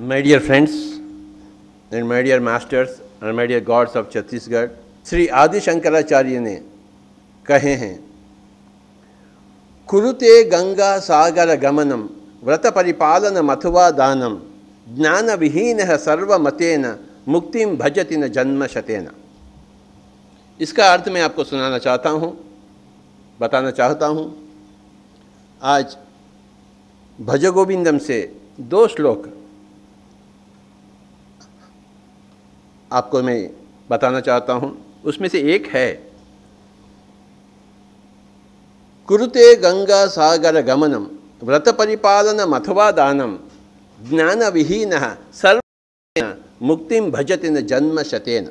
My dear friends and my dear masters and my dear gods of Chhattisgarh, Shri आदि शंकराचार्य ने कहे हैं, कुरुते गंगा सागर गमनम व्रत परिपालनम अथवा दानम ज्ञान विहीनः सर्वमतेन मुक्तिम भजति न जन्म शतेन। इसका अर्थ मैं आपको सुनाना चाहता हूँ, बताना चाहता हूँ। आज भज गोविंदम से 2 श्लोक आपको मैं बताना चाहता हूँ। उसमें से एक है, कुरुते गंगा सागर गमनम व्रत परिपालनम अथवा दानम ज्ञान विहीनः सर्वेन मुक्तिम भजति न जन्म शतेन।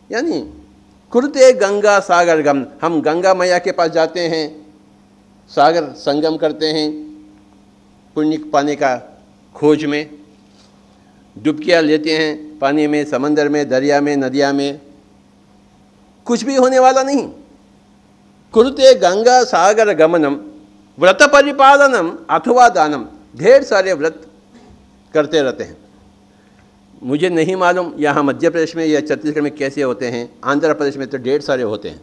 यानी कुरुते गंगा सागर गम, हम गंगा मैया के पास जाते हैं, सागर संगम करते हैं पुण्य पाने का खोज में, डुबकियाँ लेते हैं पानी में, समंदर में, दरिया में, नदिया में, कुछ भी होने वाला नहीं। कुरुते गंगा सागर गमनम व्रत परिपालनम अथवा दानम, ढेर सारे व्रत करते रहते हैं। मुझे नहीं मालूम यहाँ मध्य प्रदेश में या छत्तीसगढ़ में कैसे होते हैं, आंध्र प्रदेश में तो ढेर सारे होते हैं।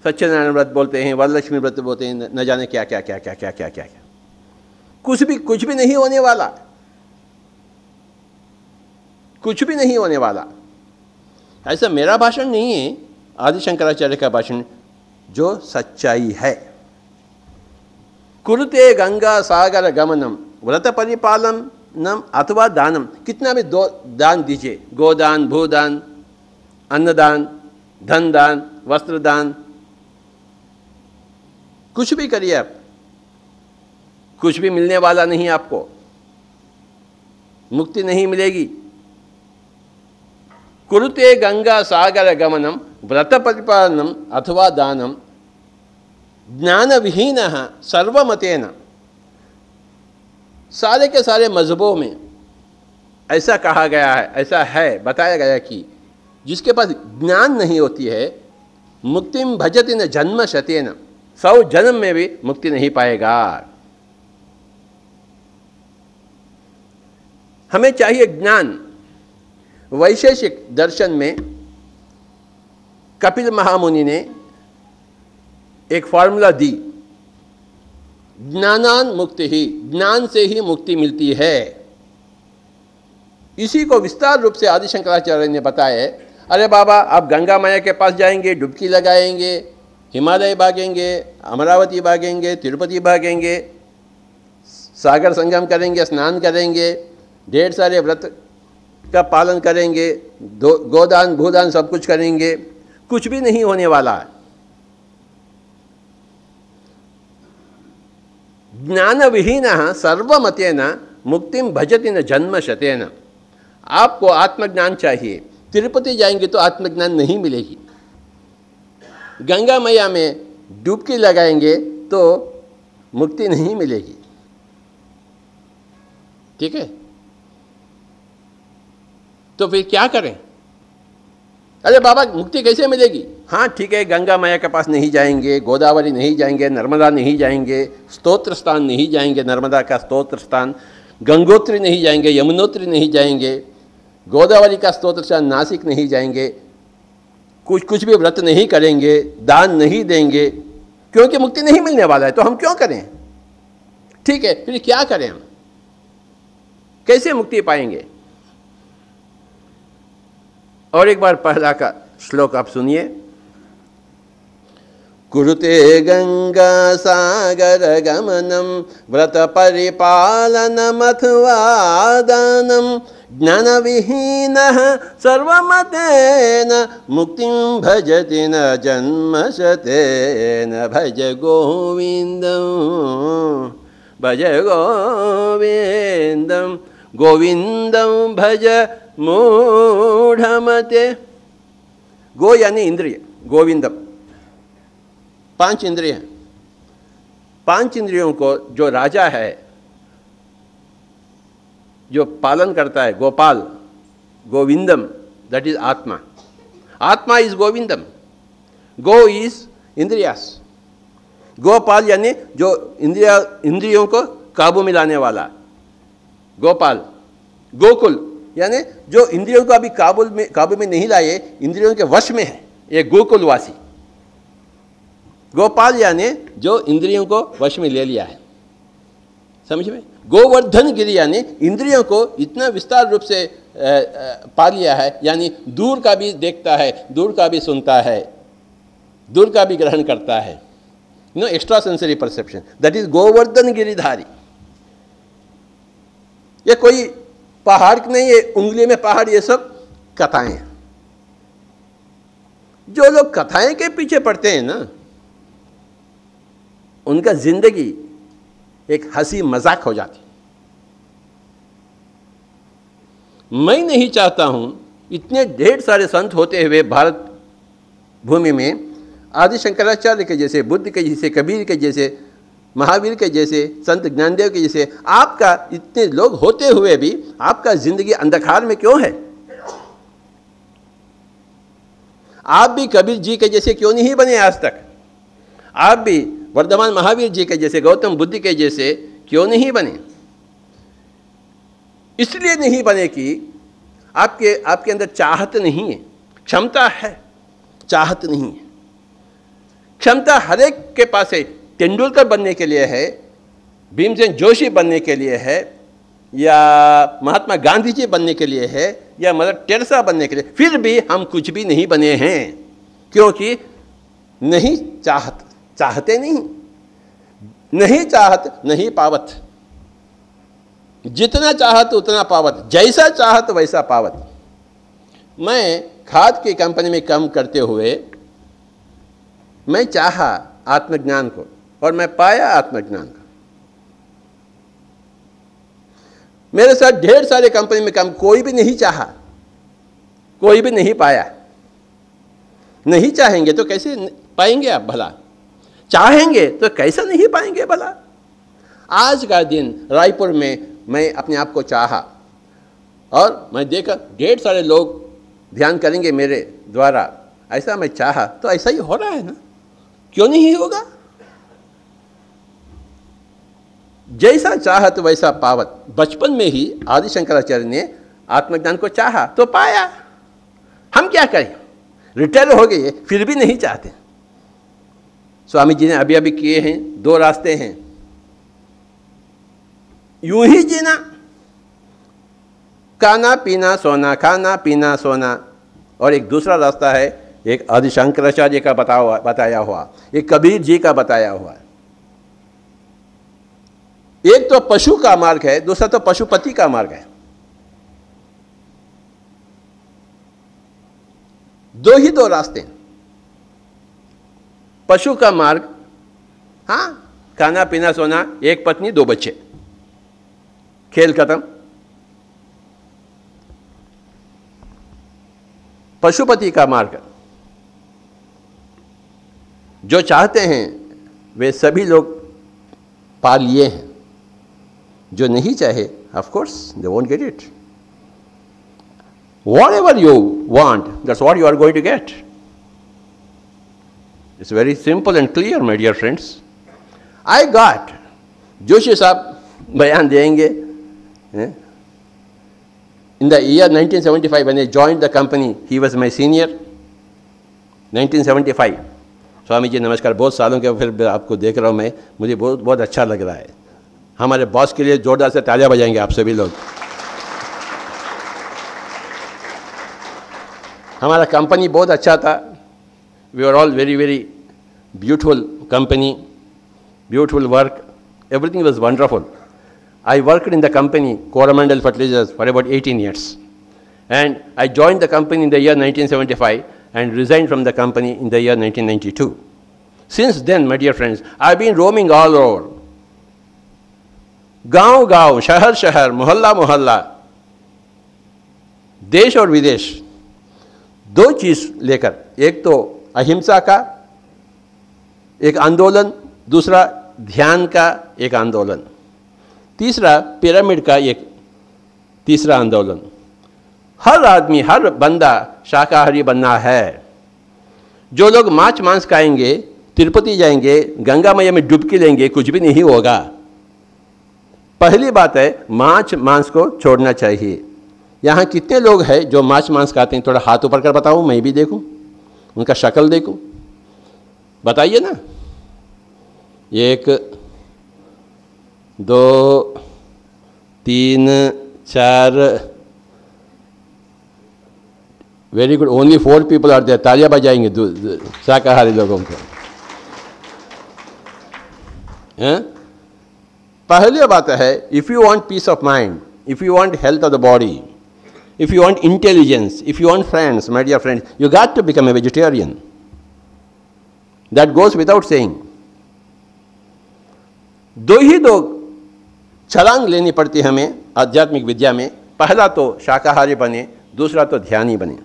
सत्यनारायण व्रत बोलते हैं, वरलक्ष्मी व्रत बोलते हैं, न जाने क्या क्या क्या क्या क्या क्या क्या क्या, कुछ भी नहीं होने वाला, कुछ भी नहीं होने वाला। ऐसा मेरा भाषण नहीं है, आदि शंकराचार्य का भाषण जो सच्चाई है। कुरुते गंगा सागर गमनम व्रत परिपालनम अथवा दानम, कितना भी दो दान दीजिए, गोदान, भूदान, अन्नदान, धन दान, वस्त्र दान, कुछ भी करिए आप, कुछ भी मिलने वाला नहीं, आपको मुक्ति नहीं मिलेगी। कुरुते गंगा सागर गमनम व्रत परिपालनम अथवा दानम ज्ञान विहीनः सर्वमतेन। सारे के सारे मजहबों में ऐसा कहा गया है, ऐसा है, बताया गया कि जिसके पास ज्ञान नहीं होती है, मुक्तिम भजति न जन्म शतेन, 100 जन्म में भी मुक्ति नहीं पाएगा। हमें चाहिए ज्ञान। वैशेषिक दर्शन में कपिल महामुनि ने एक फॉर्मूला दी, ज्ञानान मुक्ति ही, ज्ञान से ही मुक्ति मिलती है। इसी को विस्तार रूप से आदि शंकराचार्य ने बताया। अरे बाबा, आप गंगा मैया के पास जाएंगे, डुबकी लगाएंगे, हिमालय भागेंगे, अमरावती भागेंगे, तिरुपति भागेंगे, सागर संगम करेंगे, स्नान करेंगे, ढेर सारे व्रत का पालन करेंगे, गोदान भूदान सब कुछ करेंगे, कुछ भी नहीं होने वाला है। ज्ञान विहीनः सर्वमतेन मुक्तिम भजति न जन्म शतेन। आपको आत्मज्ञान चाहिए, तिरुपति जाएंगे तो आत्मज्ञान नहीं मिलेगी, गंगा मैया में डुबकी लगाएंगे तो मुक्ति नहीं मिलेगी। ठीक है, तो फिर क्या करें? अरे बाबा, मुक्ति कैसे मिलेगी? हाँ ठीक है, गंगा मैया के पास नहीं जाएंगे, गोदावरी नहीं जाएंगे, नर्मदा नहीं जाएंगे, स्तोत्र स्थान नहीं जाएंगे, नर्मदा का स्तोत्र स्थान, गंगोत्री नहीं जाएंगे, यमुनोत्री नहीं जाएंगे, गोदावरी का स्तोत्र स्थान नासिक नहीं जाएंगे, कुछ भी व्रत नहीं करेंगे, दान नहीं देंगे, क्योंकि मुक्ति नहीं मिलने वाला है, तो हम क्यों करें? ठीक है, फिर क्या करें हम? कैसे मुक्ति पाएंगे? और एक बार पहला का श्लोक आप सुनिए। कुरुते गंगा सागर गमनम व्रत परिपालनम अथवा दानम ज्ञान विहीनः सर्वमतेन मुक्तिं भजति न जन्म शतेन। भज गोविंदम भज गोविंदम गोविंदम भज मूढ़मते। गो यानी इंद्रिय, गोविंदम 5 इंद्रिय हैं। 5 इंद्रियों को जो राजा है, जो पालन करता है, गोपाल, गोविंदम, दैट इज आत्मा। आत्मा is Govindam, go is इंद्रियास। Gopal यानी जो इंद्रियों को काबू में लाने वाला, गोपाल, गोकुल, यानी जो इंद्रियों को अभी काबू में नहीं लाए, इंद्रियों के वश में है, ये गोकुलवासी। गोपाल यानी जो इंद्रियों को वश में ले लिया है, समझ में। गोवर्धन गिरी यानी इंद्रियों को इतना विस्तार रूप से पा लिया है, यानी दूर का भी देखता है, दूर का भी सुनता है, दूर का भी ग्रहण करता है, extra sensory perception, that is Govardhan Giridhari. ये कोई पहाड़ नहीं है, उंगली में पहाड़, ये सब कथाएं हैं। जो लोग कथाएं के पीछे पड़ते हैं ना, उनका जिंदगी एक हंसी मजाक हो जाती। मैं नहीं चाहता हूं इतने ढेर सारे संत होते हुए भारत भूमि में, आदि शंकराचार्य के जैसे, बुद्ध के जैसे, कबीर के जैसे, महावीर के जैसे, संत ज्ञानदेव के जैसे, आपका इतने लोग होते हुए भी आपका जिंदगी अंधकार में क्यों है? आप भी कबीर जी के जैसे क्यों नहीं बने आज तक? आप भी वर्धमान महावीर जी के जैसे, गौतम बुद्ध के जैसे क्यों नहीं बने? इसलिए नहीं बने कि आपके अंदर चाहत नहीं है, क्षमता है, चाहत नहीं है। क्षमता हर एक के पास है। तेंदुलकर बनने के लिए है, भीमसेन जोशी बनने के लिए है, या महात्मा गांधी जी बनने के लिए है, या मदर टेरेसा बनने के लिए, फिर भी हम कुछ भी नहीं बने हैं, क्योंकि नहीं चाहते नहीं चाहत नहीं पावत। जितना चाहत उतना पावत, जैसा चाहत वैसा पावत। मैं खाद की कंपनी में काम करते हुए मैं चाहा आत्मज्ञान को, और मैं पाया आत्मज्ञान को। मेरे साथ ढेर सारे कंपनी में काम, कोई भी नहीं चाहा, कोई भी नहीं पाया। नहीं चाहेंगे तो कैसे पाएंगे आप भला? चाहेंगे तो कैसे नहीं पाएंगे भला? आज का दिन रायपुर में मैं अपने आप को चाहा, और मैं देखा ढेर सारे लोग ध्यान करेंगे मेरे द्वारा, ऐसा मैं चाहा तो ऐसा ही हो रहा है ना, क्यों नहीं होगा? जैसा चाहत वैसा पावत। बचपन में ही आदि शंकराचार्य ने आत्मज्ञान को चाहा तो पाया। हम क्या करें? रिटायर हो गए फिर भी नहीं चाहते। स्वामी जी ने अभी अभी किए हैं, 2 रास्ते हैं। यूं ही जीना, खाना पीना सोना, खाना पीना सोना। और एक दूसरा रास्ता है, एक आदि शंकराचार्य का बताया हुआ, एक कबीर जी का बताया हुआ। एक तो पशु का मार्ग है, दूसरा तो पशुपति का मार्ग है। 2 रास्ते हैं। पशु का मार्ग, हाँ, खाना पीना सोना, 1 पत्नी 2 बच्चे, खेल खत्म। पशुपति का मार्ग, जो चाहते हैं वे सभी लोग पा लिए हैं, जो नहीं चाहे of course they won't get it. Whatever you want, that's what you are going to get. It's very simple and clear, my dear friends. I got, Joshi साहब बयान देंगे, in the year 1975 when I joined the company, he was my senior, 1975. Swami ji नमस्कार, बहुत सालों के फिर आपको देख रहा हूँ मैं, मुझे बहुत अच्छा लग रहा है। हमारे बॉस के लिए जोरदार से तालियां बजाएंगे आप सभी लोग। हमारा कंपनी बहुत अच्छा था। We are all very very beautiful company, beautiful work, everything was wonderful. I worked in the company, Coromandel Fertilizers, for about 18 years. And I joined the company in the year 1975 and resigned from the company in the year 1992. Since then, my dear friends, I've been roaming all over. गांव-गांव, शहर-शहर, मोहल्ला-मोहल्ला, देश और विदेश, 2 चीज़ लेकर, एक तो अहिंसा का एक आंदोलन, दूसरा ध्यान का एक आंदोलन, तीसरा पिरामिड का एक तीसरा आंदोलन। हर आदमी, हर बंदा शाकाहारी बनना है। जो लोग मांस खाएंगे, तिरुपति जाएंगे, गंगा मैया में डुबकी लेंगे, कुछ भी नहीं होगा। पहली बात है मांस मांस को छोड़ना चाहिए। यहाँ कितने लोग हैं जो मांस मांस खाते हैं? थोड़ा हाथ ऊपर कर बताऊँ, मैं भी देखूँ, उनका शक्ल देखूँ, बताइए ना। 1 2 3 4, very good, only 4 people are there. तालियां बजाएंगे शाकाहारी लोगों को। पहली बात है, if you want peace of mind, if you want health of the body, if you want intelligence, if you want friends, my dear friends, you got to become a vegetarian. That goes without saying. दो छलांग लेनी पड़ती है हमें आध्यात्मिक विद्या में। पहला तो शाकाहारी बने, दूसरा तो ध्यानी बने।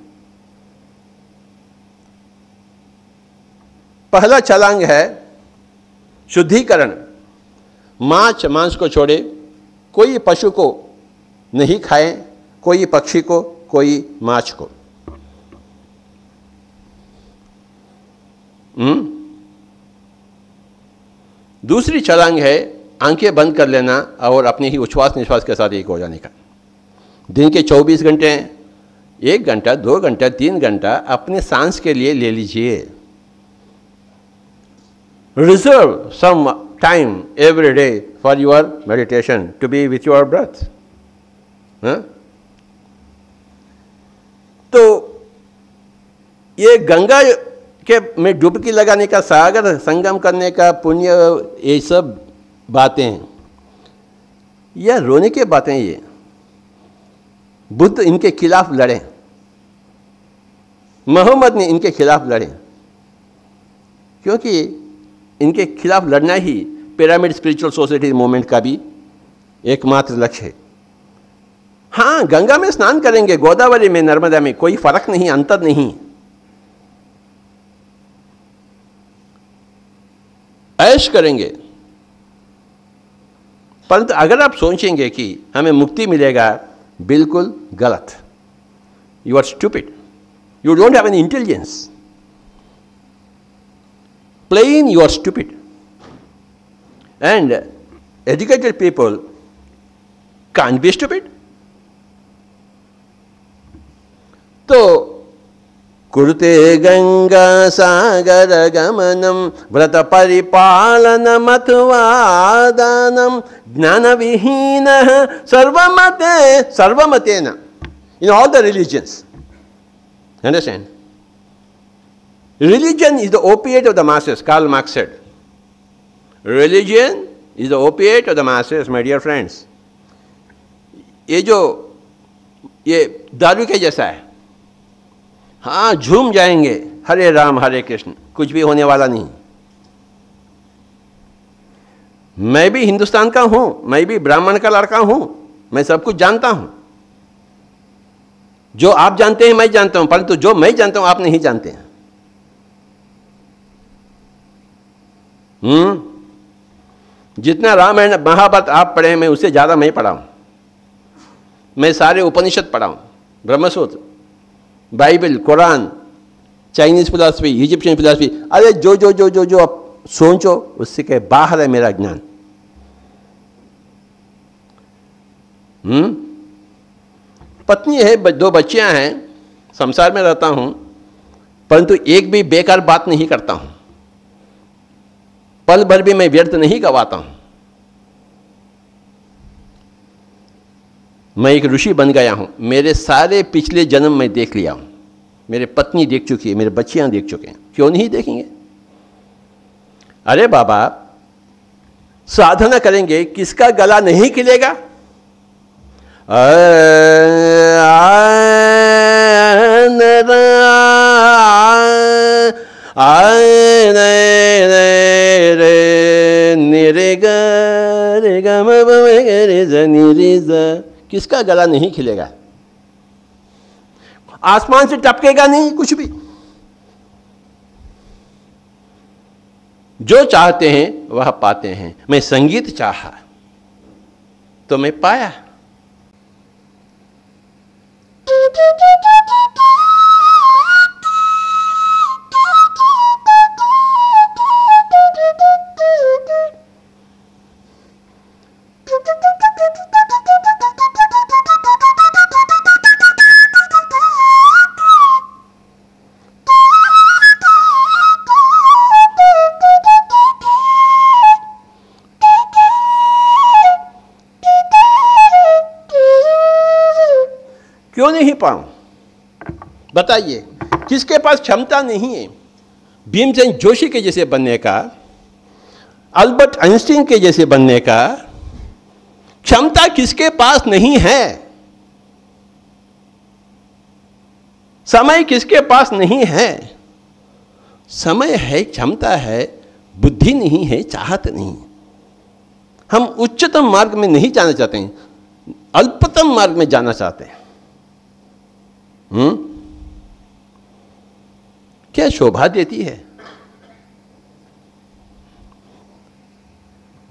पहला छलांग है शुद्धिकरण। मांस को छोड़े, कोई पशु को नहीं खाएं, कोई पक्षी को, कोई माछ को। दूसरी छलांग है आंखें बंद कर लेना और अपने ही उच्छ्वास निश्वास के साथ एक हो जाने का। दिन के 24 घंटे 1 घंटा, 2 घंटा, 3 घंटा अपने सांस के लिए ले लीजिए। Reserve some time every day for your meditation to be with your breath. तो ये गंगा के में डुबकी लगाने का, सागर संगम करने का पुण्य, ये सब बातें, यह रोने की बातें। ये बुद्ध इनके खिलाफ लड़े, मोहम्मद ने इनके खिलाफ लड़े, क्योंकि इनके खिलाफ लड़ना ही पिरामिड स्पिरिचुअल सोसाइटी मूवमेंट का भी एकमात्र लक्ष्य है। हाँ, गंगा में स्नान करेंगे, गोदावरी में, नर्मदा में, कोई फर्क नहीं, अंतर नहीं। ऐश करेंगे, परंतु अगर आप सोचेंगे कि हमें मुक्ति मिलेगा, बिल्कुल गलत। You are stupid, you don't have any intelligence, plain you are stupid. And educated people can't be stupid. तो कुरुते गंगा सागर गमनम व्रत परिपालनम अथवा दानम ज्ञान विहीन सर्वमतेन in all the religions. Understand? Religion is the opiate of the masses, Karl Marx said. Religion is the opiate of the masses, my dear friends. ये दारू के जैसा है। हाँ, झूम जाएंगे, हरे राम हरे कृष्ण, कुछ भी होने वाला नहीं। मैं भी हिंदुस्तान का हूं, मैं भी ब्राह्मण का लड़का हूं, मैं सब कुछ जानता हूं। जो आप जानते हैं मैं जानता हूं, परंतु जो मैं जानता हूं आप नहीं जानते हैं। जितना रामायण महाभारत आप पढ़े, मैं उससे ज्यादा मैं पढ़ा हूं। मैं सारे उपनिषद पढ़ा हूं, Brahmasutra, Bible, Quran, Chinese philosophy, Egyptian philosophy. अरे जो जो जो जो जो आप सोचो उससे के बाहर है मेरा ज्ञान। पत्नी है, 2 बच्चियां हैं, संसार में रहता हूं, परंतु एक भी बेकार बात नहीं करता हूं, पल भर भी मैं व्यर्थ नहीं गवाता हूं। मैं एक ऋषि बन गया हूं। मेरे सारे पिछले जन्म मैं देख लिया हूं। मेरे पत्नी देख चुकी है, मेरे बच्चियां देख चुके हैं, क्यों नहीं देखेंगे? अरे बाबा, साधना करेंगे, किसका गला नहीं खिलेगा? किसका गला नहीं खिलेगा? आसमान से टपकेगा नहीं कुछ भी। जो चाहते हैं वह पाते हैं। मैं संगीत चाहा तो मैं पाया। क्यों नहीं पाऊं? बताइए, किसके पास क्षमता नहीं है भीमसेन जोशी के जैसे बनने का, अल्बर्ट आइंस्टीन के जैसे बनने का? क्षमता किसके पास नहीं है? समय किसके पास नहीं है? समय है, क्षमता है, बुद्धि नहीं है, चाहत नहीं। हम उच्चतम मार्ग में नहीं जाना चाहते हैं, अल्पतम मार्ग में जाना चाहते हैं। क्या शोभा देती है?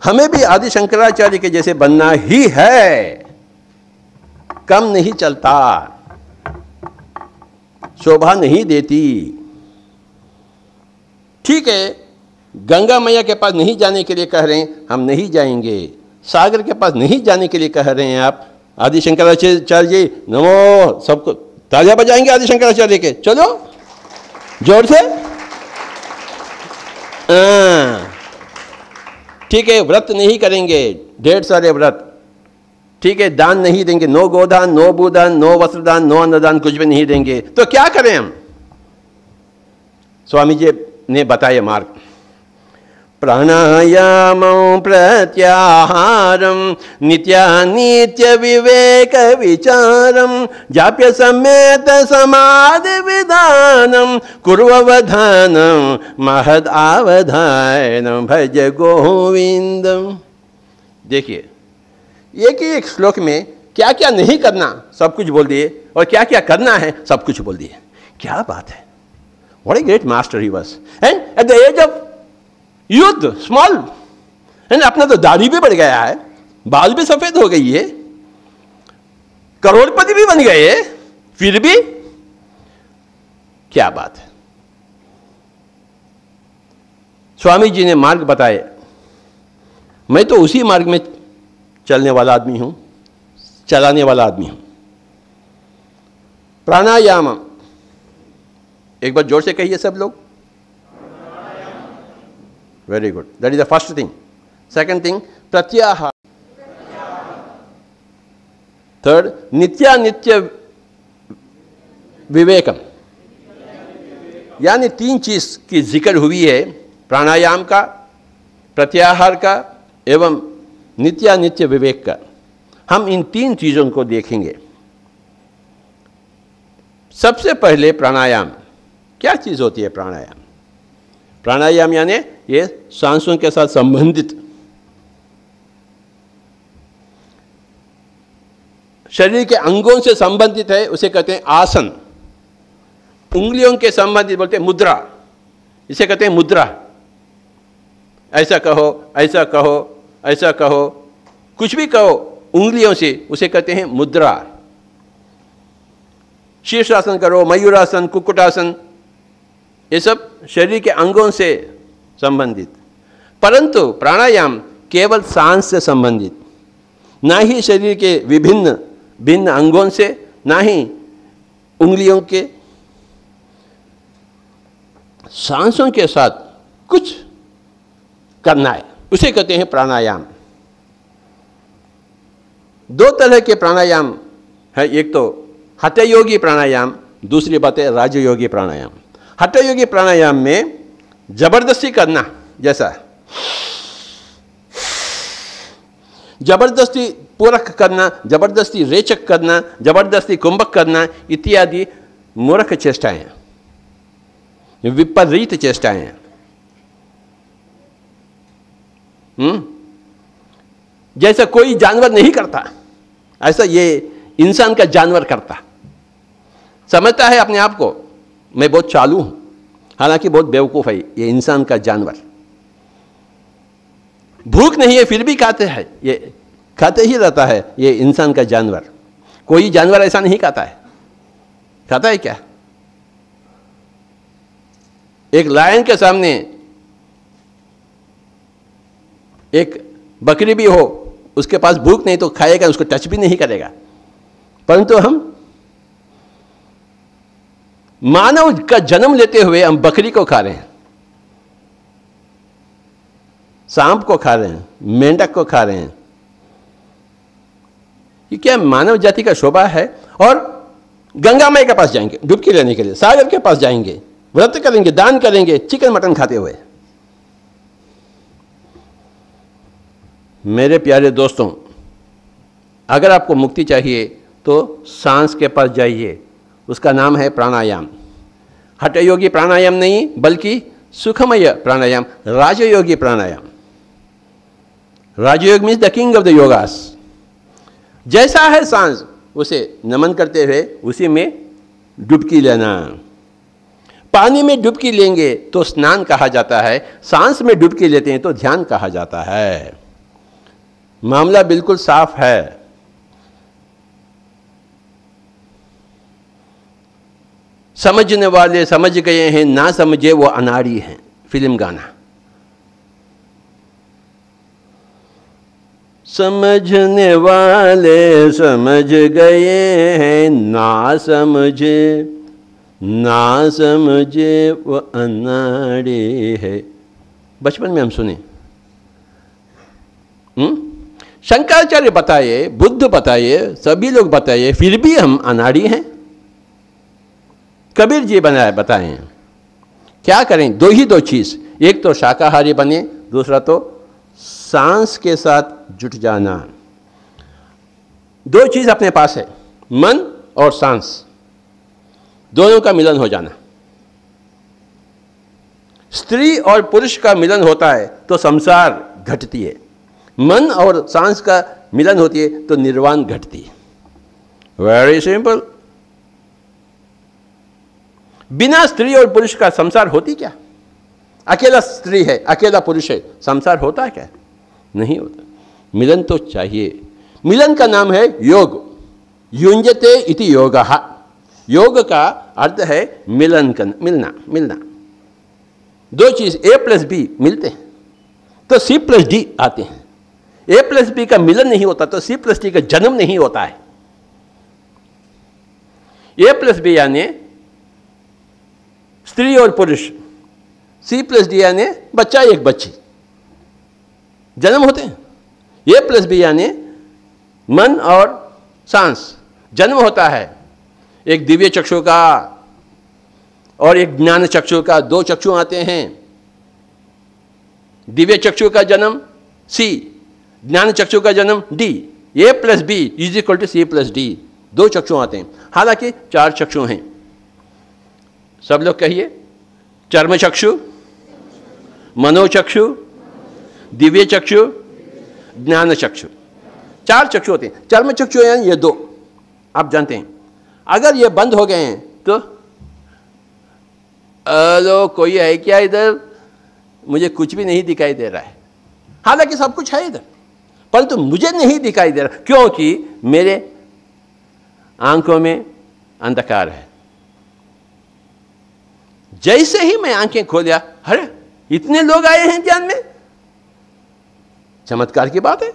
हमें भी आदि शंकराचार्य के जैसे बनना ही है, कम नहीं चलता, शोभा नहीं देती। ठीक है, गंगा मैया के पास नहीं जाने के लिए कह रहे हैं, हम नहीं जाएंगे। सागर के पास नहीं जाने के लिए कह रहे हैं आप, आदि शंकराचार्य जी नमो, सबको तालियां बजाएंगे आदि शंकराचार्य के, चलो जोर से। ठीक है, व्रत नहीं करेंगे, ढेर सारे व्रत, ठीक है, दान नहीं देंगे, नो गोदान, नो भूदान, नो वस्त्रदान, नो अन्नदान, कुछ भी नहीं देंगे, तो क्या करें हम? स्वामी जी ने बताया मार्ग, प्राणायामं प्रत्याहारं नित्यानित्य विवेक विचारं जाप्य सम्यत समाधि विधानं कुर्ववधानं महद आवधानं भज गोविंदम। देखिए, एक ही एक श्लोक में क्या क्या नहीं करना सब कुछ बोल दिए, और क्या क्या करना है सब कुछ बोल दिए। क्या बात है! What a great master he was. And at the age of युद्ध, स्मॉल, एंड अपना तो दाढ़ी भी बढ़ गया है, बाल भी सफेद हो गई है, करोड़पति भी बन गए, फिर भी क्या बात है। स्वामी जी ने मार्ग बताए, मैं तो उसी मार्ग में चलने वाला आदमी हूं, चलाने वाला आदमी हूं। प्राणायाम, एक बार जोर से कहिए सब लोग। Very good, that is the first thing. Second thing, प्रत्याहार। थर्ड, नित्यानित्य विवेकम, यानी तीन चीज की जिक्र हुई है, प्राणायाम का, प्रत्याहार का एवं नित्यानित्य विवेक का। हम इन तीन चीजों को देखेंगे। सबसे पहले प्राणायाम। क्या चीज होती है प्राणायाम? प्राणायाम यानी ये सांसों के साथ संबंधित, शरीर के अंगों से संबंधित है, उसे कहते हैं आसन। उंगलियों के संबंधित बोलते हैं मुद्रा, इसे कहते हैं मुद्रा। ऐसा कहो, ऐसा कहो, ऐसा कहो, कुछ भी कहो उंगलियों से, उसे कहते हैं मुद्रा। शीर्षासन करो, मयूरासन, कुक्कुटासन, ये सब शरीर के अंगों से संबंधित। परंतु प्राणायाम केवल सांस से संबंधित, ना ही शरीर के विभिन्न भिन्न अंगों से, ना ही उंगलियों के, सांसों के साथ कुछ करना है, उसे कहते हैं प्राणायाम। दो तरह के प्राणायाम है, एक तो हठयोगी प्राणायाम, दूसरी बात है राजयोगी प्राणायाम। हठयोगी प्राणायाम में जबरदस्ती करना, जैसा जबरदस्ती पूरक करना, जबरदस्ती रेचक करना, जबरदस्ती कुंभक करना इत्यादि मूर्ख चेष्टाएं हैं, विपरीत चेष्टाएं हैं। जैसा कोई जानवर नहीं करता, ऐसा ये इंसान का जानवर करता। समझता है अपने आप को मैं बहुत चालू हूं, हालांकि बहुत बेवकूफ है ये इंसान का जानवर। भूख नहीं है फिर भी खाते हैं, ये खाते ही रहता है ये इंसान का जानवर। कोई जानवर ऐसा नहीं खाता है। खाता है क्या? एक लायन के सामने एक बकरी भी हो, उसके पास भूख नहीं तो खाएगा, उसको टच भी नहीं करेगा। परंतु हम मानव का जन्म लेते हुए हम बकरी को खा रहे हैं, सांप को खा रहे हैं, मेंढक को खा रहे हैं। ये क्या मानव जाति का शोभा है? और गंगा माई के पास जाएंगे डुबकी लेने के लिए, सागर के पास जाएंगे, व्रत करेंगे, दान करेंगे, चिकन मटन खाते हुए। मेरे प्यारे दोस्तों, अगर आपको मुक्ति चाहिए तो सांस के पास जाइए, उसका नाम है प्राणायाम। हठयोगी प्राणायाम नहीं, बल्कि सुखमय प्राणायाम, राजयोगी प्राणायाम। राजयोग means the king of the yogas. जैसा है सांस उसे नमन करते हुए उसी में डुबकी लेना। पानी में डुबकी लेंगे तो स्नान कहा जाता है, सांस में डुबकी लेते हैं तो ध्यान कहा जाता है। मामला बिल्कुल साफ है। समझने वाले समझ गए हैं, ना समझे वो अनाड़ी हैं। फिल्म गाना। समझने वाले समझ गए हैं, ना समझे वो अनाड़ी है। बचपन में हम सुने। शंकराचार्य बताए, बुद्ध बताए, सभी लोग बताए, फिर भी हम अनाड़ी हैं। कबीर जी बताएं। क्या करें? दो चीज़, एक तो शाकाहारी बने, दूसरा तो सांस के साथ जुट जाना। दो चीज़ अपने पास है, मन और सांस, दोनों का मिलन हो जाना। स्त्री और पुरुष का मिलन होता है तो संसार घटती है, मन और सांस का मिलन होती है तो निर्वाण घटती है। Very simple. बिना स्त्री और पुरुष का संसार होती क्या? अकेला स्त्री है, अकेला पुरुष है, संसार होता है क्या? नहीं होता। मिलन तो चाहिए। मिलन का नाम है योग। युञ्जते इति योगः। योग का अर्थ है मिलन, मिलना। दो चीज A+B मिलते हैं तो C+D आते हैं। A+B का मिलन नहीं होता तो C+D का जन्म नहीं होता है। A+B यानी स्त्री और पुरुष, C+D यानी बच्चा एक बच्ची, जन्म होते हैं। A+B यानी मन और सांस, जन्म होता है। एक दिव्य चक्षु का और एक ज्ञान चक्षु का, दो चक्षु आते हैं। दिव्य चक्षु का जन्म C, ज्ञान चक्षु का जन्म D। A+B = C+D, दो चक्षु आते हैं। हालांकि चार चक्षु हैं। सब लोग कहिए। चर्म चक्षु, मनोचक्षु, दिव्य चक्षु, ज्ञान चक्षु, चार चक्षु होते हैं। चर्म चक्षु यानी ये दो, आप जानते हैं। अगर ये बंद हो गए हैं तो हेलो कोई है क्या इधर? मुझे कुछ भी नहीं दिखाई दे रहा है। हालांकि सब कुछ है इधर, परंतु मुझे नहीं दिखाई दे रहा, क्योंकि मेरे आंखों में अंधकार है। जैसे ही मैं आंखें खोलिया, अरे इतने लोग आए हैं ध्यान में, चमत्कार की बात है।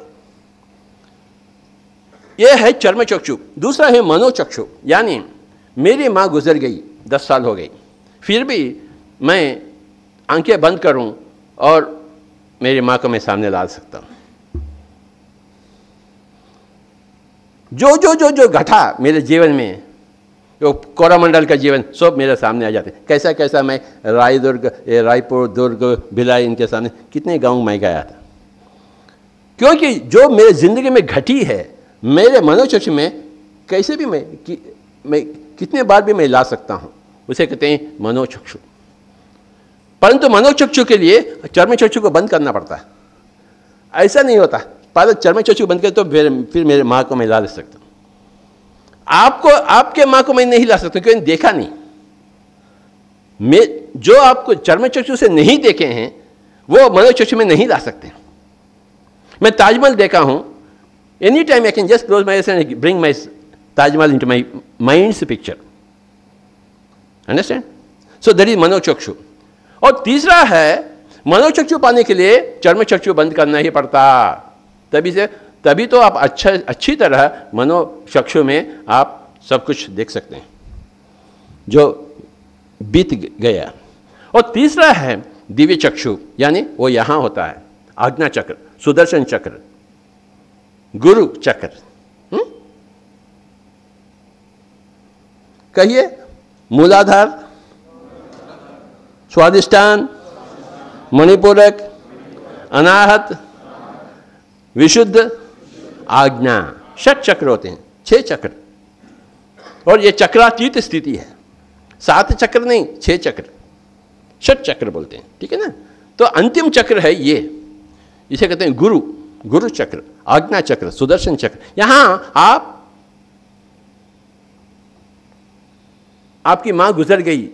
यह है चर्म चक्षु। दूसरा है मनोचक्षु, यानी मेरी मां गुजर गई, 10 साल हो गई, फिर भी मैं आंखें बंद करूं और मेरी मां को मैं सामने ला सकता हूं। जो जो जो जो घटा मेरे जीवन में, जो कोरोमंडल का जीवन, सब मेरे सामने आ जाते। कैसा कैसा मैं रायपुर, दुर्ग, भिलाई, इनके सामने कितने गांव में गया था। क्योंकि जो मेरे जिंदगी में घटी है, मेरे मनोचक्षु में कैसे भी मैं कितने बार भी मैं ला सकता हूं, उसे कहते हैं मनोचक्षु। परंतु मनोचक्षु के लिए चर्म चक्षु को बंद करना पड़ता है। ऐसा नहीं होता, पहले चर्म चक्षु बंद कर तो फिर मेरे माँ को मैं ला सकता हूँ। आपके माँ को मैं नहीं ला सकता क्योंकि देखा नहीं। मैं जो आपको चर्म चक्षु से नहीं देखे हैं वो मनोचक्षु में नहीं ला सकते। मैं ताजमहल देखा हूं, any time I can just close my eyes and bring my Taj Mahal into my mind's picture. Understand? So that is मनोचक्षु। और तीसरा है, मनोचक्षु पाने के लिए चर्म चक्षु बंद करना ही पड़ता। तभी तो आप अच्छी तरह मनोचक्षु में आप सब कुछ देख सकते हैं जो बीत गया। और तीसरा है दिव्य चक्षु, यानी वो यहां होता है, आज्ञा चक्र, सुदर्शन चक्र, गुरु चक्र। कहिए, मूलाधार, स्वादिष्ठान, मणिपूरक, अनाहत, विशुद्ध, आज्ञा। 6 चक्र होते हैं, 6 चक्र। और ये चक्रातीत स्थिति है, 7 चक्र नहीं, 6 चक्र, 6 चक्र बोलते हैं, ठीक है ना। तो अंतिम चक्र है ये, इसे कहते हैं गुरु, गुरु चक्र, आज्ञा चक्र, सुदर्शन चक्र। यहां आपकी मां गुजर गई,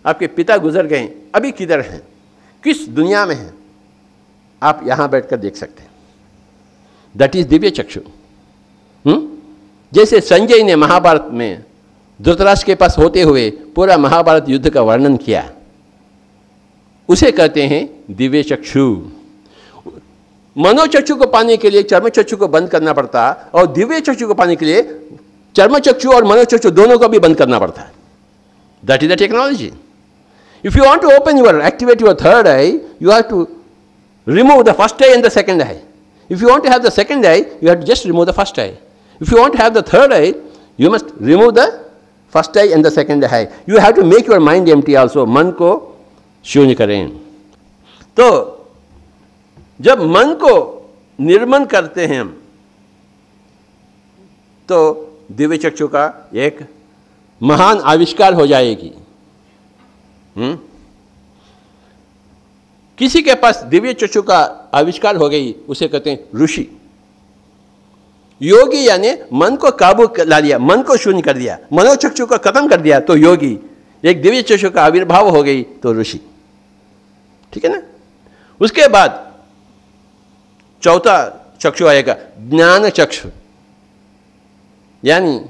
आपके पिता गुजर गए, अभी किधर हैं, किस दुनिया में हैं, आप यहां बैठकर देख सकते हैं। दैट इज दिव्य चक्षु। जैसे संजय ने महाभारत में धृतराष्ट्र के पास होते हुए पूरा महाभारत युद्ध का वर्णन किया, उसे कहते हैं दिव्य चक्षु। मनोचक्षु को पाने के लिए चर्म चक्षु को बंद करना पड़ता, और दिव्य चक्षु को पाने के लिए चर्म चक्षु और मनोचक्षु दोनों को भी बंद करना पड़ता है। That is the technology. If you want to open your, activate your third eye, you have to remove the first eye and the second eye. If you want to have the second eye, you have to just remove the first eye. If you want to have the third eye, you must remove the first eye and the second eye. You have to make your mind empty also. मन को शून्य करें। तो जब मन को निर्मल करते हैं हम, तो दिव्य चक्षु का एक महान आविष्कार हो जाएगी। किसी के पास दिव्य चक्षु का आविष्कार हो गई, उसे कहते हैं ऋषि। योगी यानी मन को काबू ला लिया, मन को शून्य कर दिया, मनोचक्षु को खत्म कर दिया, तो योगी। एक दिव्य चक्षु का आविर्भाव हो गई तो ऋषि, ठीक है ना। उसके बाद चौथा चक्षु आएगा, ज्ञान चक्षु, यानी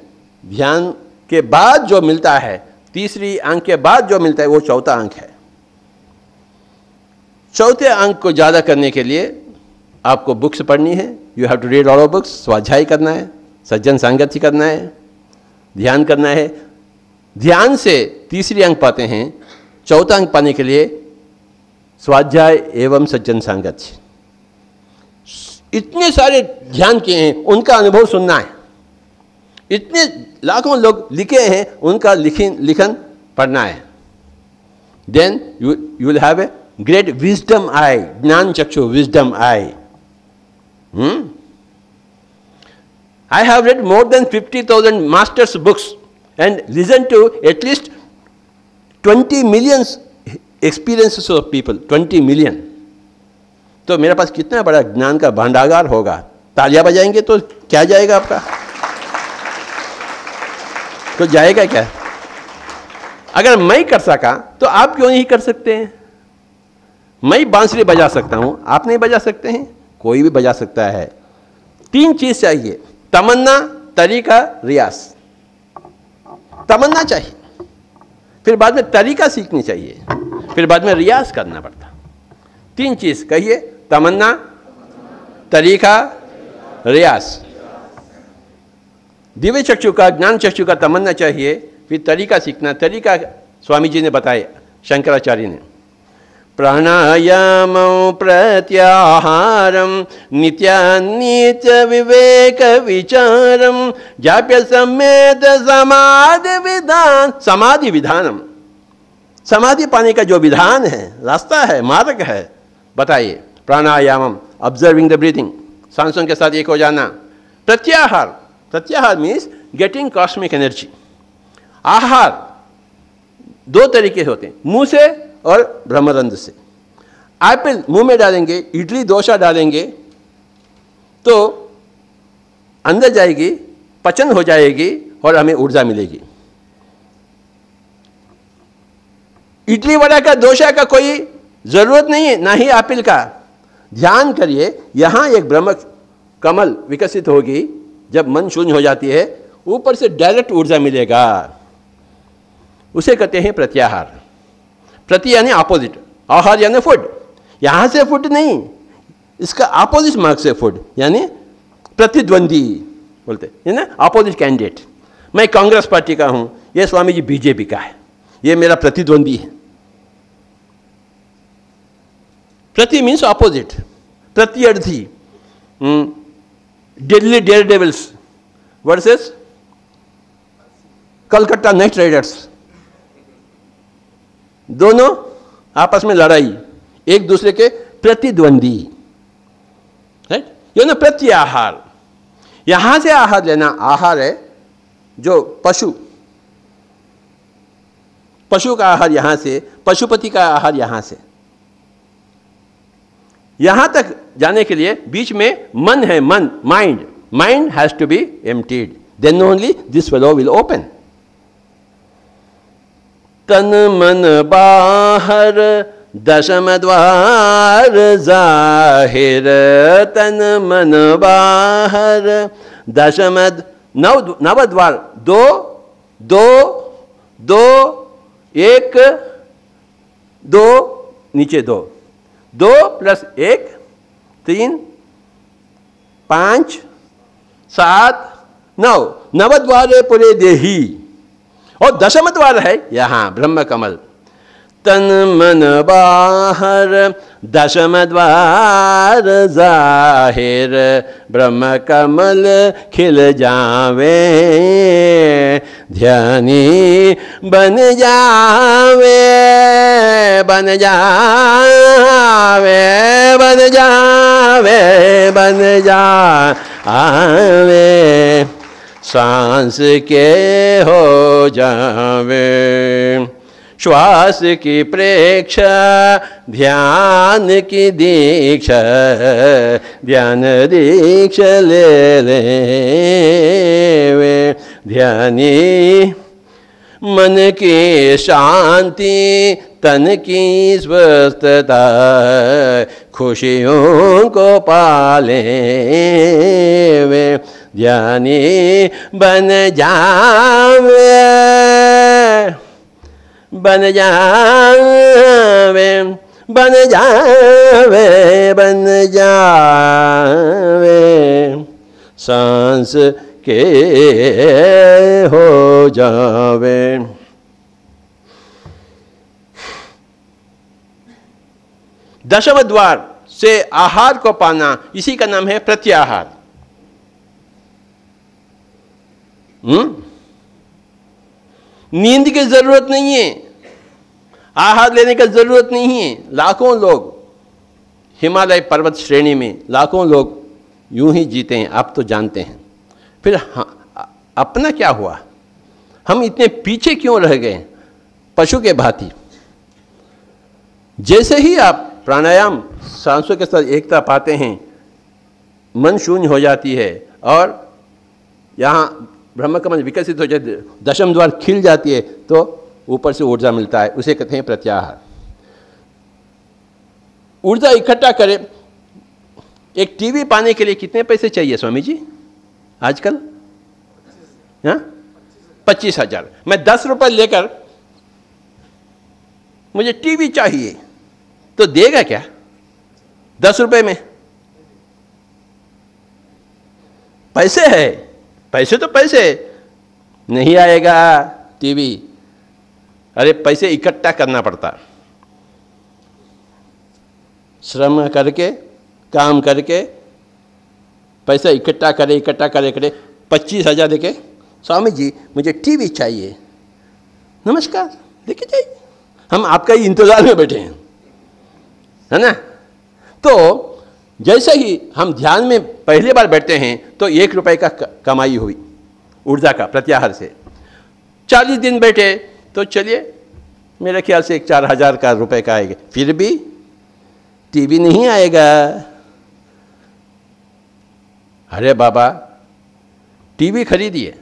ध्यान के बाद जो मिलता है, तीसरी अंक के बाद जो मिलता है, वो चौथा अंक है। चौथे अंक को ज़्यादा करने के लिए आपको बुक्स पढ़नी है, you have to read all of books, स्वाध्याय करना है, सज्जन संगति करना है, ध्यान करना है। ध्यान से तीसरी अंक पाते हैं, चौथा अंक पाने के लिए स्वाध्याय एवं सज्जन संगति। इतने सारे ध्यान किए हैं, उनका अनुभव सुनना है। इतने लाखों लोग लिखे हैं, उनका लिखन पढ़ना है। Then you will have a great wisdom eye, Jnana Chakshu, wisdom eye. I have read more than 50,000 masters' books and listened to at least 20 million experiences of people, 20 million. तो मेरे पास कितना बड़ा ज्ञान का भंडागार होगा। तालियां बजाएंगे तो क्या जाएगा आपका? तो जाएगा क्या? अगर मैं कर सका तो आप क्यों नहीं कर सकते हैं? मैं बांसुरी बजा सकता हूं, आप नहीं बजा सकते हैं? कोई भी बजा सकता है। 3 चीज चाहिए, तमन्ना, तरीका, रियाज। तमन्ना चाहिए, फिर बाद में तरीका सीखनी चाहिए, फिर बाद में रियाज करना पड़ता। 3 चीज कहिए, तमन्ना, तरीका, रियाज। दिव्य चक्षु का, ज्ञान चक्षु का तमन्ना चाहिए, फिर तरीका सीखना। तरीका स्वामी जी ने बताया, शंकराचार्य ने। प्राणायामं प्रत्याहारं नित्यानित्य विवेक विचारं जाप्य सम्येत समाधि विधानम। समाधि पाने का जो विधान है, रास्ता है, मार्ग है, बताइए। प्राणायामम, ऑब्जर्विंग द ब्रीथिंग, सांसों के साथ एक हो जाना। प्रत्याहार, प्रत्याहार मीन्स गेटिंग कॉस्मिक एनर्जी। आहार 2 तरीके होते हैं, मुंह से और ब्रह्मरंध्र से। एप्पल मुंह में डालेंगे, इडली डोसा डालेंगे तो अंदर जाएगी, पचन हो जाएगी और हमें ऊर्जा मिलेगी। इडली वड़ा का, डोसा का कोई जरूरत नहीं है, ना ही एप्पल का। ध्यान करिए, यहां एक ब्रह्म कमल विकसित होगी। जब मन शून्य हो जाती है, ऊपर से डायरेक्ट ऊर्जा मिलेगा। उसे कहते हैं प्रत्याहार। प्रति यानी अपोजिट, आहार यानी फूड। यहां से फूड नहीं, इसका अपोजिट मार्ग से फूड, यानी प्रतिद्वंदी बोलते हैं ना, अपोजिट कैंडिडेट। मैं कांग्रेस पार्टी का हूं, ये स्वामी जी बीजेपी का है, ये मेरा प्रतिद्वंदी है। प्रति मीन्स अपोजिट, प्रत्यर्थी। Delhi Daredevils versus Calcutta Knight Riders, दोनों आपस में लड़ाई, एक दूसरे के प्रतिद्वंदी, राइट। ये ना प्रत्याहार, यहां से आहार लेना। आहार है जो पशु का आहार यहां से, पशुपति का आहार यहां से। यहां तक जाने के लिए बीच में मन है, मन, mind has to be emptied, then only this fellow will open. तन मन बाहर दशम द्वार जाहिर, तन मन बाहर दशम नव द्वार, दो दो दो, एक दो, नीचे दो, 2 + 1 3 5 7 9, नवद्वारे पुरे देही। और दशम द्वार है यहां ब्रह्म कमल। तन मन बाहर दशम द्वार जाहिर, ब्रह्म कमल खिल जावे, ध्यानी बन जावे, बन जावे, बन जावे, बन जावे, सांस के हो जावे, श्वास की प्रेक्षा, ध्यान की दीक्षा, ध्यान दीक्षा ले ले वे, ध्यानी मन की शांति, तन की स्वस्थता, खुशियों को पाले वे, ध्यानी बन जावे, बन जावे, बन जावे, बन जावे, सांस के हो जावे। दशम द्वार से आहार को पाना, इसी का नाम है प्रत्याहार। नींद की जरूरत नहीं है, आहार लेने की जरूरत नहीं है। लाखों लोग हिमालय पर्वत श्रेणी में, लाखों लोग यूं ही जीते हैं, आप तो जानते हैं। फिर अपना क्या हुआ? हम इतने पीछे क्यों रह गए पशु के भांति? जैसे ही आप प्राणायाम सांसों के साथ एकता पाते हैं, मन शून्य हो जाती है और यहाँ ब्रह्म कमल विकसित हो जाती है, दशम द्वार खिल जाती है, तो ऊपर से ऊर्जा मिलता है, उसे कहते हैं प्रत्याहार। ऊर्जा इकट्ठा करें। एक टीवी पाने के लिए कितने पैसे चाहिए स्वामी जी आजकल? 25,000। मैं 10 रुपए लेकर मुझे टीवी चाहिए तो देगा क्या 10 रुपए में? पैसे है, पैसे तो पैसे, नहीं आएगा टीवी। अरे पैसे इकट्ठा करना पड़ता, श्रम करके, काम करके पैसा इकट्ठा करे 25,000 देके, स्वामी जी मुझे टीवी चाहिए, नमस्कार लेके जाइए, हम आपका ही इंतजार में बैठे हैं, है ना। तो जैसे ही हम ध्यान में पहली बार बैठते हैं तो 1 रुपए का कमाई हुई ऊर्जा का प्रत्याहार से। 40 दिन बैठे तो चलिए मेरे ख्याल से 4,000 का रुपए का आएगा, फिर भी टीवी नहीं आएगा। अरे बाबा टीवी खरीदिए,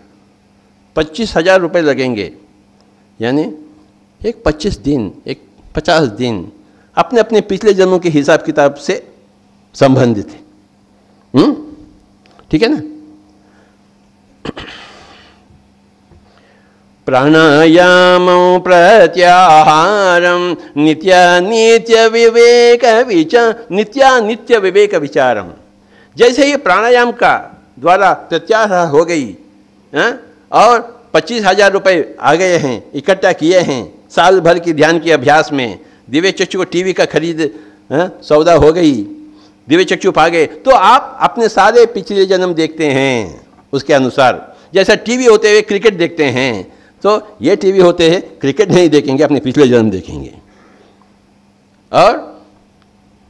25,000 रुपये लगेंगे, यानी एक 25 दिन, एक 50 दिन अपने अपने पिछले जन्मों के हिसाब किताब से संबंधित है। ठीक है ना। प्राणायाम प्रत्याहारम नित्य विवेक विचारम। जैसे ही प्राणायाम का द्वारा प्रत्याहार हो गई और 25,000 रुपये आ गए हैं, इकट्ठा किए हैं साल भर की ध्यान के अभ्यास में, दिव्य चक्षु को टीवी का खरीद सौदा हो गई, दिव्य चक्षु पा गए, तो आप अपने सारे पिछले जन्म देखते हैं उसके अनुसार। जैसा टीवी होते हुए क्रिकेट देखते हैं तो ये टीवी होते हैं, क्रिकेट नहीं देखेंगे, अपने पिछले जन्म देखेंगे, और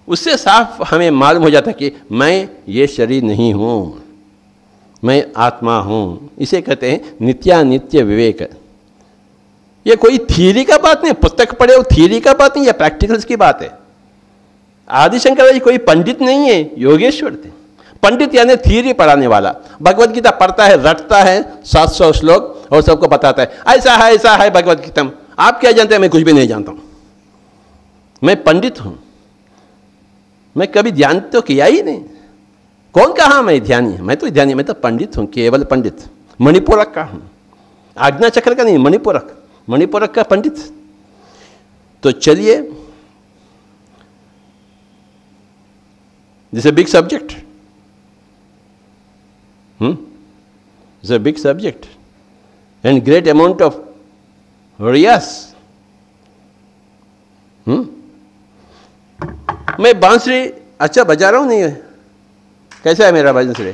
उससे साफ हमें मालूम हो जाता कि मैं ये शरीर नहीं हूँ, मैं आत्मा हूँ। इसे कहते हैं नित्यानित्य विवेक। ये कोई थियरी का बात नहीं, पुस्तक पढ़े वो थियरी का बात नहीं, ये प्रैक्टिकल्स की बात है। आदि शंकराचार्य जी कोई पंडित नहीं है, योगेश्वर थे। पंडित यानी थियरी पढ़ाने वाला, भगवत गीता पढ़ता है, रटता है 700 श्लोक और सबको बताता है ऐसा है भगवत गीता में। आप क्या जानते हैं? मैं कुछ भी नहीं जानता हूँ, मैं पंडित हूँ, मैं कभी ध्यान तो किया ही नहीं। कौन कहा मैं ध्यानी? मैं तो ध्यानी, मैं तो पंडित हूँ, केवल पंडित, मणिपूरक का हूँ, आज्ञा चक्र का नहीं, मणिपूरक का पंडित। तो चलिए, this a big subject, it's a big subject and great amount of रियास। मैं बांसुरी अच्छा बजा रहा हूँ नहीं? कैसा है मेरा बांसुरी?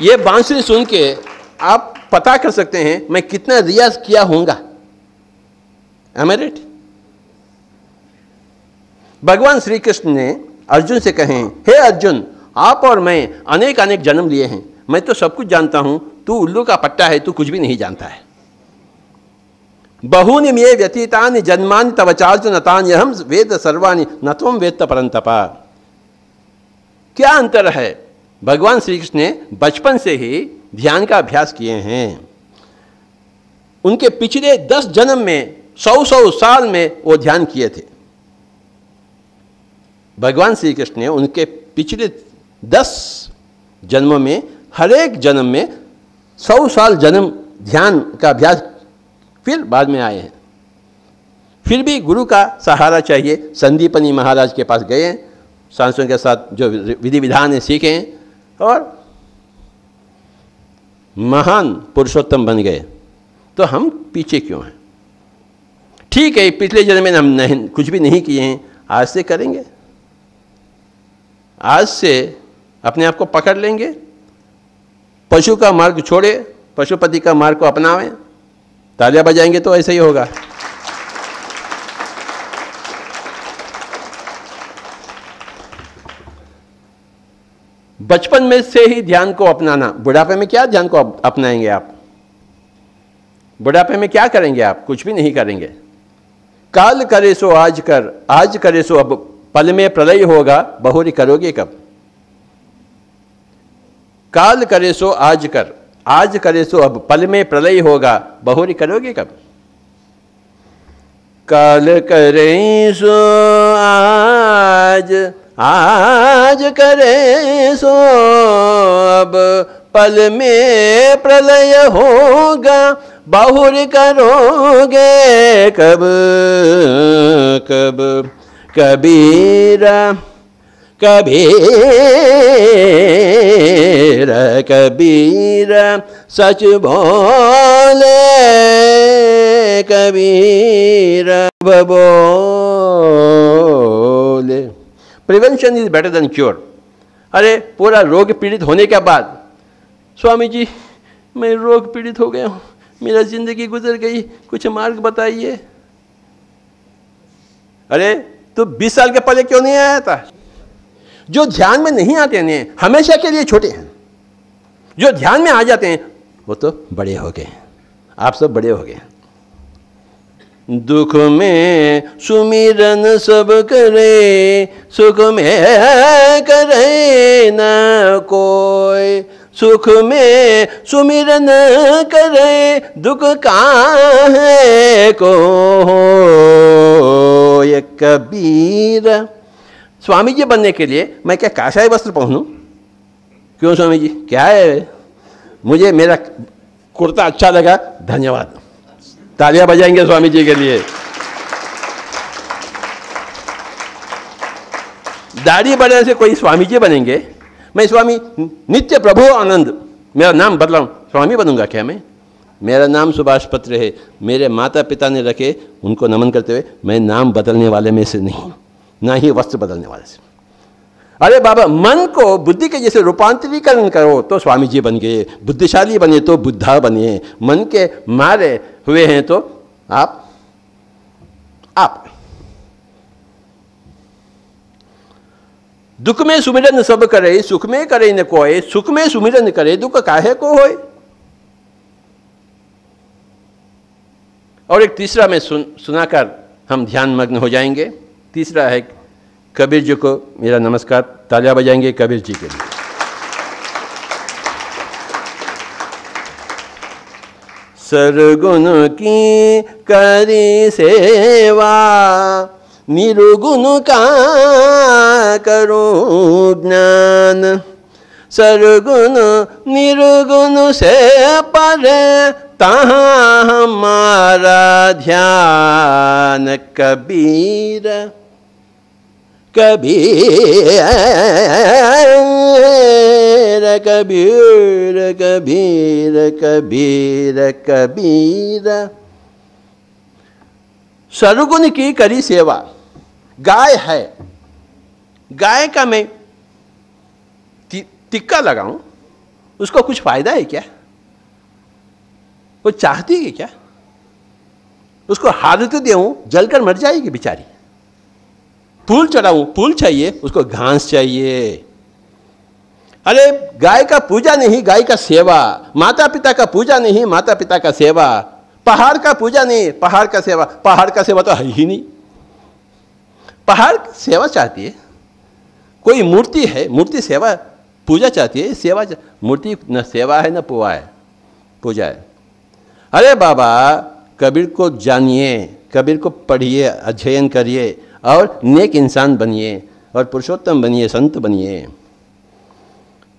ये बांसुरी सुन के आप पता कर सकते हैं मैं कितना रियाज किया होऊंगा। Am I right? भगवान श्री कृष्ण ने अर्जुन से कहें, हे अर्जुन, आप और मैं अनेक अनेक जन्म लिए हैं, मैं तो सब कुछ जानता हूं, तू उल्लू का पट्टा है, तू कुछ भी नहीं जानता है। बहूनि मे व्यतीतानि जन्मानि तव चार्जुन तान्यहं वेद सर्वाणि न त्वं वेत्त परन्तपा। क्या अंतर है? भगवान श्री कृष्ण ने बचपन से ही ध्यान का अभ्यास किए हैं। उनके पिछले 10 जन्म में 100 साल में वो ध्यान किए थे। भगवान श्री कृष्ण ने उनके पिछले 10 जन्मों में हर एक जन्म में 100 साल जन्म ध्यान का अभ्यास फिर बाद में आए हैं। फिर भी गुरु का सहारा चाहिए। संदीपनी महाराज के पास गए, सांसों के साथ जो विधि विधान है सीखे और महान पुरुषोत्तम बन गए। तो हम पीछे क्यों हैं? ठीक है, पिछले जन्म में हम नहीं कुछ भी नहीं किए हैं, आज से करेंगे, आज से अपने आप को पकड़ लेंगे। पशु का मार्ग छोड़े, पशुपति का मार्ग को अपनावें, तालियां बजाएंगे तो ऐसा ही होगा। बचपन में से ही ध्यान को अपनाना, बुढ़ापे में क्या ध्यान को अपनाएंगे आप? बुढ़ापे में क्या करेंगे आप? कुछ भी नहीं करेंगे। काल करे सो आज कर, आज करे सो अब पल में प्रलय होगा, बहुरी करोगे कब? काल करे सो आज कर, आज करे सो अब पल में प्रलय होगा, बहुरी करोगे कब? काल करे सो आज, आज करे सो अब पल में प्रलय होगा, बहुरी करोगे कब? कब? कबीरा कबीरा कबीरा सच बोले, कबीरा बोले। Prevention is better than cure. अरे पूरा रोग पीड़ित होने के बाद, स्वामी जी मैं रोग पीड़ित हो गया हूँ, मेरा जिंदगी गुजर गई, कुछ मार्ग बताइए। अरे तो 20 साल के पहले क्यों नहीं आया था? जो ध्यान में नहीं आते हैं हमेशा के लिए छोटे हैं, जो ध्यान में आ जाते हैं वो तो बड़े हो गए। आप सब बड़े हो गए। दुख में सुमिरन सब करे, सुख में करे न कोई, सुख में सुमिरन करे, दुख काहे को ये कबीर। स्वामी जी बनने के लिए मैं क्या काशाय वस्त्र पहनूं? क्यों स्वामी जी, क्या है? मुझे मेरा कुर्ता अच्छा लगा, धन्यवाद, तालियां बजाएंगे स्वामी जी के लिए। दाढ़ी बढ़ने से कोई स्वामी जी बनेंगे? मैं स्वामी नित्य प्रभु आनंद, मेरा नाम बदलाऊं, स्वामी बनूंगा क्या मैं? मेरा नाम सुभाष पत्र है, मेरे माता पिता ने रखे, उनको नमन करते हुए मैं नाम बदलने वाले में से नहीं, ना ही वस्त्र बदलने वाले से। अरे बाबा, मन को बुद्धि के जैसे रूपांतरीकरण करो तो स्वामी जी बन गए, बुद्धिशाली बने तो बुद्धा बने, मन के मारे हुए हैं तो आप दुख में सुमिरन सब करे, सुख में करे न कोय, सुख में सुमिरन करे, दुख काहे को होए। और एक तीसरा मैं सुनाकर हम ध्यान मग्न हो जाएंगे। तीसरा है कबीर जी को मेरा नमस्कार, तालियां बजाएंगे कबीर जी के लिए। सरगुण की करी सेवा, निरुगुण का करो ज्ञान, सरगुण निरुगुण से परे तहाँ हमारा ध्यान। कबीर कबीर कबीर कबीर कबीर कबीर। सरगुण की करी सेवा। गाय है, गाय का मैं टिक्का लगाऊं, उसको कुछ फायदा है क्या? वो चाहती है क्या? उसको हालत देऊं, जलकर मर जाएगी बेचारी। फूल चढ़ाऊं, फूल चाहिए, उसको घास चाहिए। अरे गाय का पूजा नहीं, गाय का सेवा। माता पिता का पूजा नहीं, माता पिता का सेवा। पहाड़ का पूजा नहीं, पहाड़ का सेवा। पहाड़ का सेवा तो है ही नहीं। पहाड़ सेवा चाहती है। कोई मूर्ति है, मूर्ति सेवा पूजा चाहती है, सेवा मूर्ति न सेवा है न पुआ है, पूजा है। अरे बाबा, कबीर को जानिए, कबीर को पढ़िए, अध्ययन करिए और नेक इंसान बनिए और पुरुषोत्तम बनिए, संत बनिए।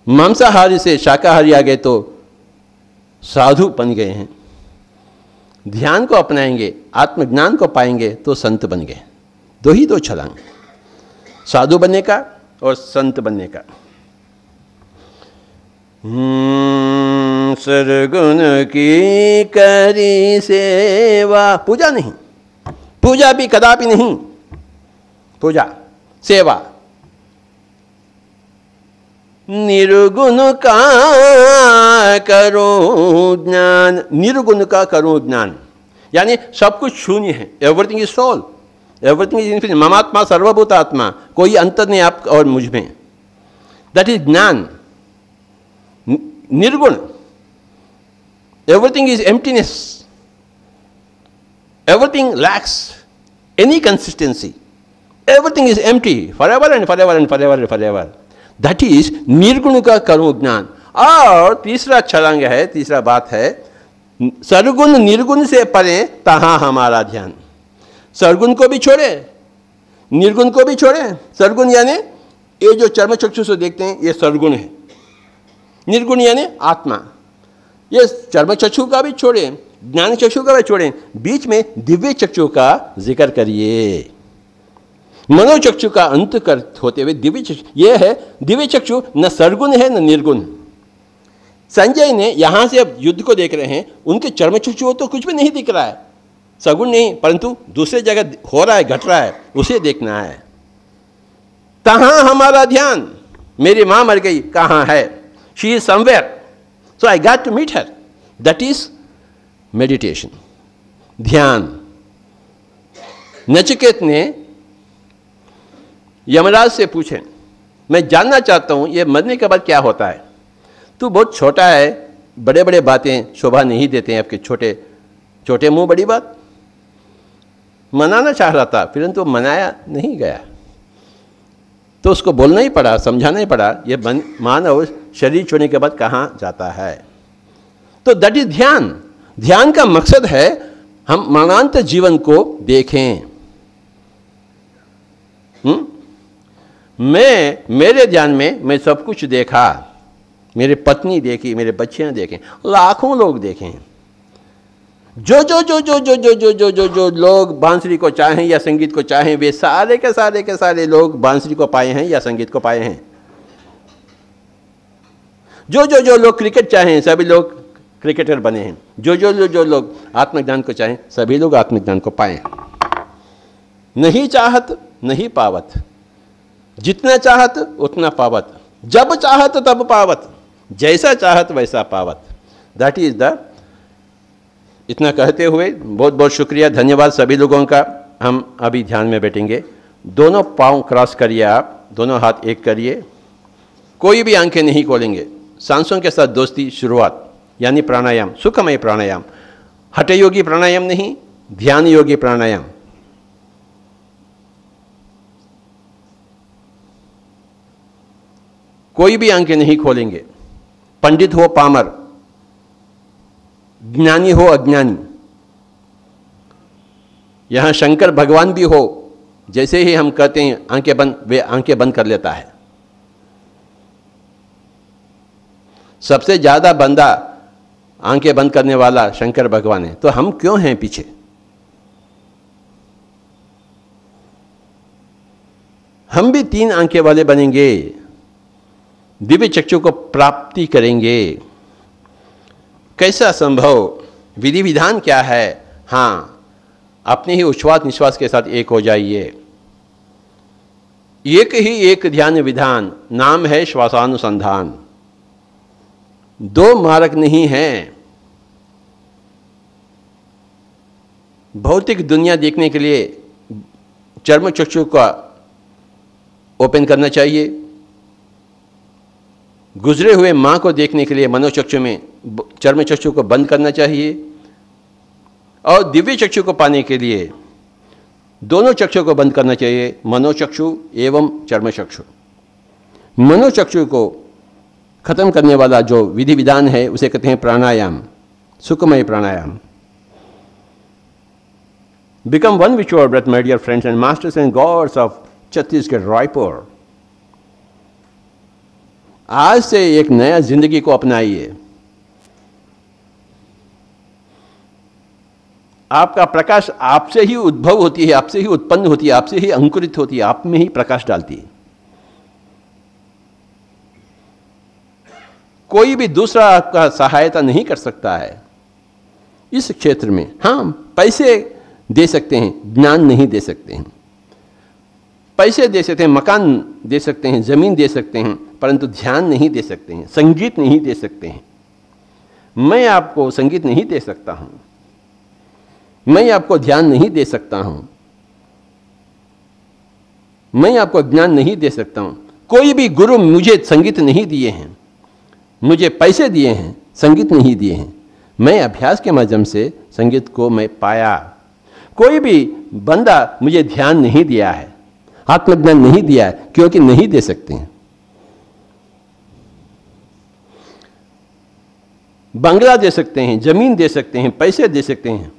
मांसाहारी से शाकाहारी आ गए तो साधु बन गए हैं। ध्यान को अपनाएंगे, आत्मज्ञान को पाएंगे तो संत बन गए। दो ही दो छलांग, साधु बनने का और संत बनने का। सरगुण की करी सेवा। पूजा नहीं, पूजा भी कदापि नहीं, पूजा सेवा। निर्गुण का करो ज्ञान, निर्गुण का करो ज्ञान, यानी सब कुछ शून्य है। Everything is soul, everything is infinite. ममात्मा सर्वभूत आत्मा, कोई अंतर नहीं आप और मुझ में। दैट इज ज्ञान। निर्गुण, everything is emptiness, everything lacks any consistency, everything is empty forever and forever and forever and forever. That is निर्गुण का कर्म ज्ञान। और तीसरा छलांग है, तीसरा बात है, सरगुण निर्गुण से परे तहाँ हमारा ध्यान। सरगुण को भी छोड़े, निर्गुण को भी छोड़े। सरगुण यानी ये जो चर्म चक्षु से देखते हैं ये सरगुण है। निर्गुण यानी आत्मा। ये चर्म चक्षु का भी छोड़े, ज्ञान चक्षु का भी छोड़े, बीच में दिव्य चक्षु का जिक्र करिए। मनोचक्षु का अंत कर होते हुए दिव्य चक्षु, ये है दिव्य चक्षु। न सरगुण है न निर्गुण। संजय ने यहां से अब युद्ध को देख रहे हैं, उनके चर्म चक्षु तो कुछ भी नहीं दिख रहा है, सगुण नहीं, परंतु दूसरे जगह हो रहा है, घट रहा है, उसे देखना है। तहां हमारा ध्यान। मेरी मां मर गई, कहां है? She is somewhere, so I got to meet her. That is meditation, ध्यान। नचिकेत ने यमराज से पूछे, मैं जानना चाहता हूं ये मरने के बाद क्या होता है। तू बहुत छोटा है, बड़े बड़े बातें शोभा नहीं देते हैं आपके छोटे छोटे मुंह बड़ी बात। मनाना चाह रहा था, परंतु मनाया नहीं गया, तो उसको बोलना ही पड़ा, समझाना ही पड़ा। ये मानव शरीर छोड़ने के बाद कहाँ जाता है। तो दैट इज ध्यान। ध्यान का मकसद है हम मरणांत जीवन को देखें। मेरे ध्यान में मैं सब कुछ देखा, मेरी पत्नी देखी, मेरे बच्चियां देखें, लाखों लोग देखें। जो जो जो जो जो जो जो जो जो जो लोग बांसुरी को चाहें या संगीत को चाहें, वे सारे के सारे लोग बांसुरी को पाए हैं या संगीत को पाए हैं। जो जो जो लोग क्रिकेट चाहें, सभी लोग क्रिकेटर बने हैं। जो जो जो जो लोग आत्मज्ञान को चाहें, सभी लोग आत्मज्ञान को पाए। नहीं चाहत नहीं पावत, जितना चाहत उतना पावत, जब चाहत तब पावत, जैसा चाहत वैसा पावत। That is the. इतना कहते हुए बहुत बहुत शुक्रिया, धन्यवाद सभी लोगों का। हम अभी ध्यान में बैठेंगे। दोनों पाँव क्रॉस करिए, आप दोनों हाथ एक करिए, कोई भी आंखें नहीं खोलेंगे। सांसों के साथ दोस्ती शुरुआत, यानी प्राणायाम, सुखमय प्राणायाम, हठ योगी प्राणायाम नहीं, ध्यान योगी प्राणायाम। कोई भी आंखें नहीं खोलेंगे, पंडित हो पामर, ज्ञानी हो अज्ञानी, यहां शंकर भगवान भी हो, जैसे ही हम कहते हैं आंखें बंद, वे आंखें बंद कर लेता है। सबसे ज्यादा बंदा आंखें बंद करने वाला शंकर भगवान है, तो हम क्यों हैं पीछे? हम भी 3 आंखें वाले बनेंगे, दिव्य चक्षु को प्राप्ति करेंगे। कैसा संभव? विधि विधान क्या है? हाँ, अपने ही उच्छ्वास निश्वास के साथ एक हो जाइए। एक ही एक ध्यान विधान, नाम है श्वासानुसंधान। 2 मार्ग नहीं हैं। भौतिक दुनिया देखने के लिए चर्म चक्षु का ओपन करना चाहिए, गुजरे हुए मां को देखने के लिए मनोचक्षु में चर्म चक्षु को बंद करना चाहिए, और दिव्य चक्षु को पाने के लिए दोनों चक्षु को बंद करना चाहिए, मनोचक्षु एवं चर्म चक्षु। मनोचक्षु को खत्म करने वाला जो विधि विधान है उसे कहते हैं प्राणायाम, सुखमय प्राणायाम। Become one with your breath, my dear friends and masters and gods of Chhattisgarh Raipur. आज से एक नया जिंदगी को अपनाइए। आपका प्रकाश आपसे ही उद्भव होती है, आपसे ही उत्पन्न होती है, आपसे ही अंकुरित होती है, आप में ही प्रकाश डालती है। कोई भी दूसरा आपका सहायता नहीं कर सकता है इस क्षेत्र में। हाँ, पैसे दे सकते हैं, ज्ञान नहीं दे सकते हैं। पैसे दे सकते हैं, मकान दे सकते हैं, जमीन दे सकते हैं, परंतु ध्यान नहीं दे सकते हैं, संगीत नहीं दे सकते हैं। मैं आपको संगीत नहीं दे सकता हूं, मैं आपको ध्यान नहीं दे सकता हूं, मैं आपको ज्ञान नहीं दे सकता हूं। कोई भी गुरु मुझे संगीत नहीं दिए हैं, मुझे पैसे दिए हैं, संगीत नहीं दिए हैं। मैं अभ्यास के माध्यम से संगीत को मैं पाया। कोई भी बंदा मुझे ध्यान नहीं दिया है, आत्मज्ञान नहीं दिया है, क्योंकि नहीं दे सकते हैं। बंगला दे सकते हैं, जमीन दे सकते हैं, पैसे दे सकते हैं,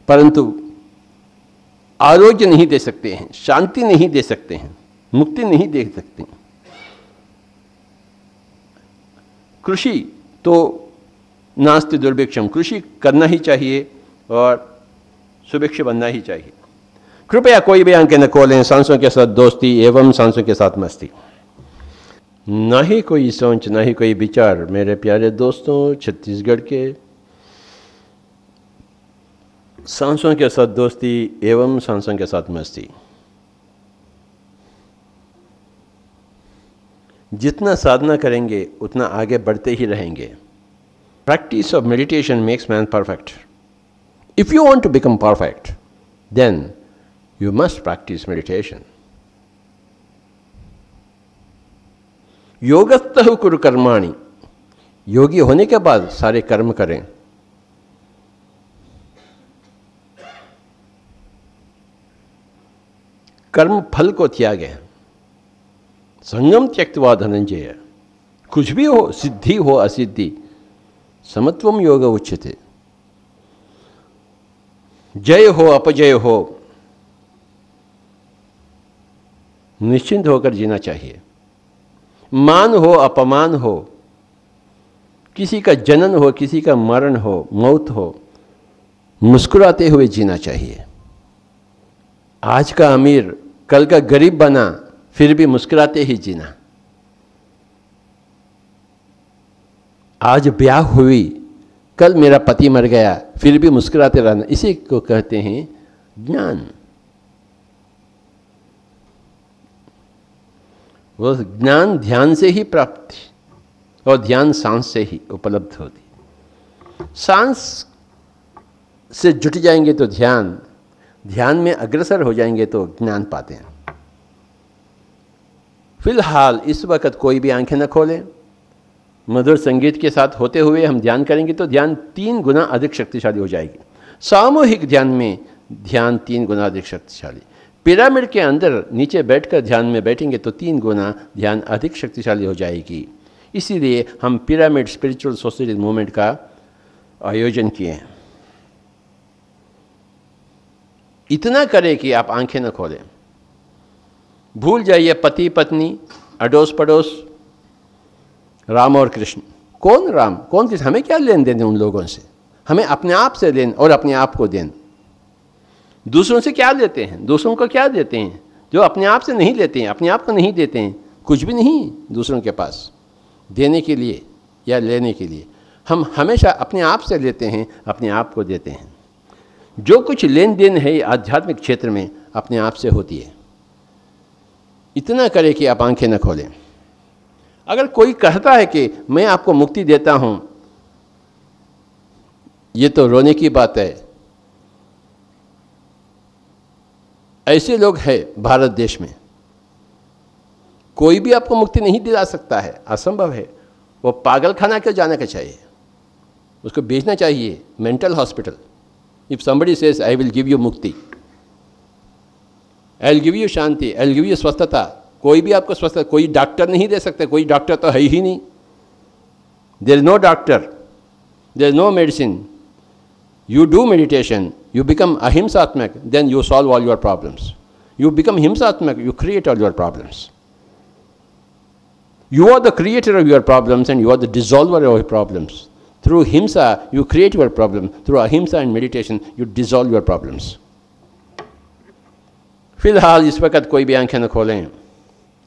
परंतु आरोग्य नहीं दे सकते हैं, शांति नहीं दे सकते हैं, मुक्ति नहीं दे सकते हैं। कृषि तो नास्ति दुर्भिक्षम, कृषि करना ही चाहिए और सुभिक्ष बनना ही चाहिए। कृपया कोई भी आंखें न खोलें। सांसों के साथ दोस्ती एवं सांसों के साथ मस्ती। ना ही कोई सोच, ना ही कोई विचार। मेरे प्यारे दोस्तों, छत्तीसगढ़ के सांसों के साथ दोस्ती एवं सांसों के साथ मस्ती। जितना साधना करेंगे उतना आगे बढ़ते ही रहेंगे। Practice of meditation makes man perfect. If you want to become perfect, then you must practice meditation. योगस्थः कुरु कर्माणि, योगी होने के बाद सारे कर्म करें। कर्म फल को त्यागें। संगम त्यक्त्वा धनंजय। कुछ भी हो, सिद्धि हो असिद्धि, समत्वम योग उच्यते। जय हो अपजय हो, निश्चिंत होकर जीना चाहिए। मान हो अपमान हो, किसी का जनन हो, किसी का मरण हो, मौत हो, मुस्कुराते हुए जीना चाहिए। आज का अमीर कल का गरीब बना, फिर भी मुस्कुराते ही जीना। आज ब्याह हुई, कल मेरा पति मर गया, फिर भी मुस्कुराते रहना, इसी को कहते हैं ज्ञान। वो ज्ञान ध्यान से ही प्राप्त और ध्यान सांस से ही उपलब्ध होती। सांस से जुट जाएंगे तो ध्यान, ध्यान में अग्रसर हो जाएंगे तो ज्ञान पाते हैं। फिलहाल इस वक्त कोई भी आंखें न खोलें। मधुर संगीत के साथ होते हुए हम ध्यान करेंगे तो ध्यान 3 गुना अधिक शक्तिशाली हो जाएगी। सामूहिक ध्यान में ध्यान 3 गुना अधिक शक्तिशाली। पिरामिड के अंदर नीचे बैठकर ध्यान में बैठेंगे तो 3 गुना ध्यान अधिक शक्तिशाली हो जाएगी। इसीलिए हम पिरामिड स्पिरिचुअल सोसाइटी मूवमेंट का आयोजन किए हैं। इतना करें कि आप आंखें न खोलें। भूल जाइए पति पत्नी, अड़ोस पड़ोस, राम और कृष्ण। कौन राम कौन कृष्ण, हमें क्या लेन देन उन लोगों से। हमें अपने आप से लेन और अपने आप को देन। दूसरों से क्या लेते हैं, दूसरों को क्या देते हैं जो अपने आप से नहीं लेते हैं, अपने आप को नहीं देते हैं। कुछ भी नहीं दूसरों के पास देने के लिए या लेने के लिए। हम हमेशा अपने आप से लेते हैं, अपने आप को देते हैं। जो कुछ लेन देन है आध्यात्मिक क्षेत्र में अपने आप से होती है। इतना करें कि आप आंखें न खोलें। अगर कोई कहता है कि मैं आपको मुक्ति देता हूं, ये तो रोने की बात है। ऐसे लोग हैं भारत देश में। कोई भी आपको मुक्ति नहीं दिला सकता है, असंभव है। वो पागल खाना क्यों जाना का चाहिए, उसको भेजना चाहिए mental hospital. If somebody says I will give you मुक्ति, I will give you Shanti, I will give you स्वस्थता, कोई भी आपको स्वस्थ, कोई डॉक्टर नहीं दे सकते। कोई डॉक्टर तो है ही नहीं। There is no doctor, there is no medicine. You do meditation, you become ahimsatmak, then you solve all your problems. You become himsatmak, you create all your problems. You are the creator of your problems and you are the dissolver of your problems. Through himsa, you create your problem. Through ahimsa and meditation, you dissolve your problems. फिलहाल इस वक्त कोई भी आंखें न खोलें।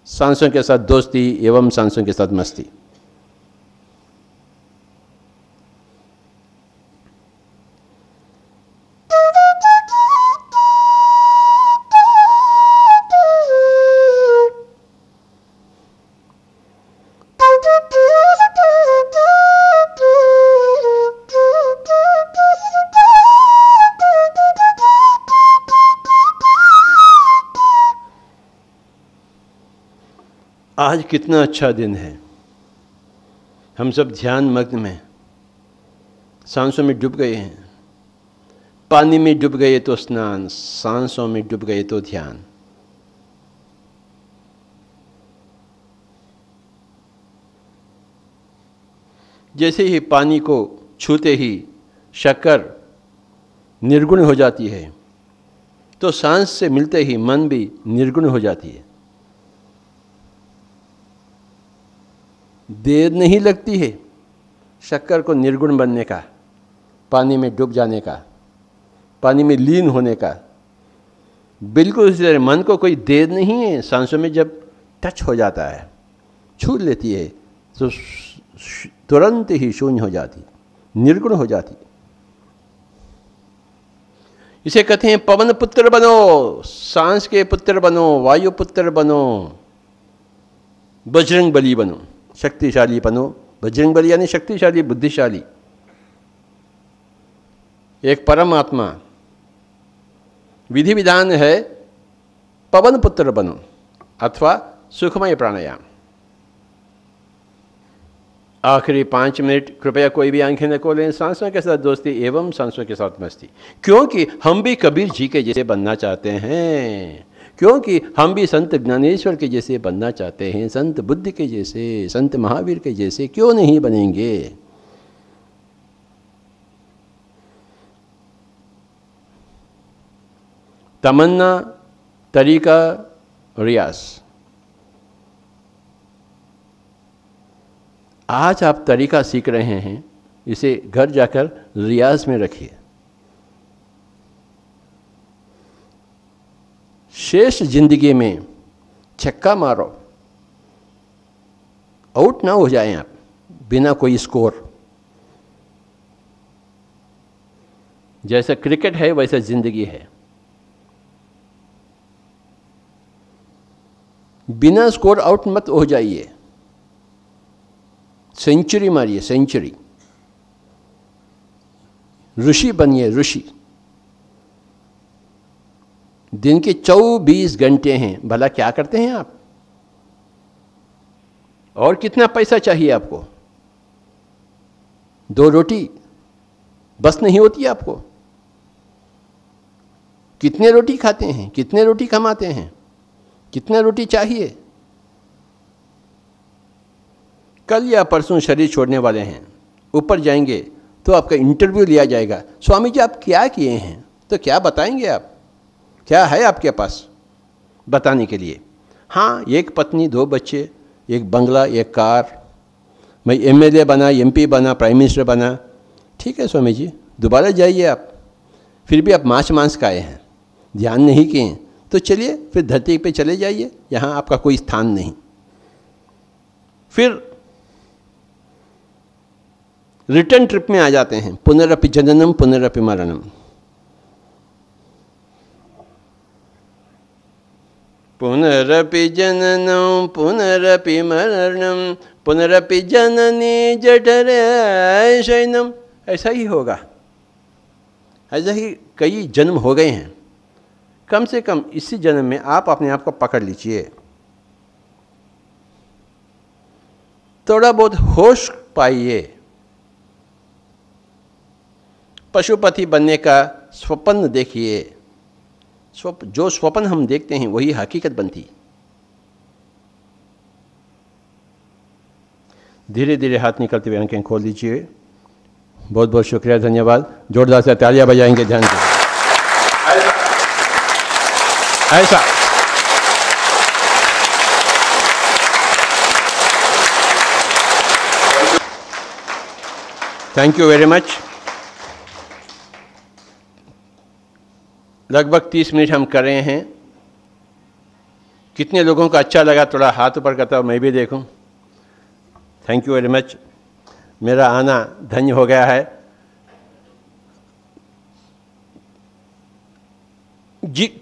सांसों के साथ दोस्ती एवं सांसों के साथ मस्ती। आज कितना अच्छा दिन है। हम सब ध्यान मग्न में, सांसों में डूब गए हैं। पानी में डूब गए तो स्नान, सांसों में डूब गए तो ध्यान। जैसे ही पानी को छूते ही शक्कर निर्गुण हो जाती है, तो सांस से मिलते ही मन भी निर्गुण हो जाती है। देर नहीं लगती है शक्कर को निर्गुण बनने का, पानी में डूब जाने का, पानी में लीन होने का। बिल्कुल इसी तरह मन को कोई देर नहीं है। सांसों में जब टच हो जाता है, छू लेती है, तो तुरंत ही शून्य हो जाती, निर्गुण हो जाती। इसे कहते हैं पवन पुत्र बनो, सांस के पुत्र बनो, वायु पुत्र बनो, बजरंग बली बनो, शक्तिशाली बनो। बजरंग बली यानी शक्तिशाली, बुद्धिशाली, एक परमात्मा। विधि विधान है पवन पुत्र बनो अथवा सुखमय प्राणायाम। आखिरी 5 मिनट कृपया कोई भी आंखें न खोलें। सांसों के साथ दोस्ती एवं सांसों के साथ मस्ती। क्योंकि हम भी कबीर जी के जैसे बनना चाहते हैं, क्योंकि हम भी संत ज्ञानेश्वर के जैसे बनना चाहते हैं, संत बुद्ध के जैसे, संत महावीर के जैसे क्यों नहीं बनेंगे। तमन्ना, तरीका, रियाज। आज आप तरीका सीख रहे हैं, इसे घर जाकर रियाज में रखिए। शेष जिंदगी में छक्का मारो, आउट ना हो जाएं आप बिना कोई स्कोर। जैसा क्रिकेट है वैसा जिंदगी है। बिना स्कोर आउट मत हो जाइए, सेंचुरी मारिए, सेंचुरी। ऋषि बनिए, ऋषि। दिन के 24 घंटे हैं, भला क्या करते हैं आप? और कितना पैसा चाहिए आपको? 2 रोटी बस नहीं होती आपको? कितने रोटी खाते हैं, कितने रोटी कमाते हैं, कितना रोटी चाहिए? कल या परसों शरीर छोड़ने वाले हैं, ऊपर जाएंगे तो आपका इंटरव्यू लिया जाएगा। स्वामी जी आप क्या किए हैं? तो क्या बताएंगे आप? क्या है आपके पास बताने के लिए? हाँ, 1 पत्नी, 2 बच्चे, 1 बंगला, 1 कार, मैं एमएलए बना, एमपी बना, प्राइम मिनिस्टर बना। ठीक है स्वामी जी, दोबारा जाइए आप। फिर भी आप मांस खाए हैं, ध्यान नहीं किए, तो चलिए फिर धरती पे चले जाइए, यहाँ आपका कोई स्थान नहीं। फिर रिटर्न ट्रिप में आ जाते हैं, पुनरपि जननम पुनरपि मरणम। पुनरपि जननम पुनरपि मरणम पुनरपि जननी जठरे शयनम। ऐसा ही होगा, ऐसा ही कई जन्म हो गए हैं। कम से कम इसी जन्म में आप अपने आप को पकड़ लीजिए, थोड़ा बहुत होश पाइए। पशुपति बनने का स्वप्न देखिए। जो स्वप्न हम देखते हैं वही हकीकत बनती। धीरे धीरे हाथ निकलते हुए आंखें खोल लीजिए। बहुत बहुत शुक्रिया, धन्यवाद। जोरदार से तालियां बजाएंगे ध्यान से। ऐसा थैंक यू वेरी मच। लगभग 30 मिनट हम कर रहे हैं। कितने लोगों को अच्छा लगा, थोड़ा हाथ ऊपर करता हूँ, मैं भी देखूं। Thank you very much. मेरा आना धन्य हो गया है।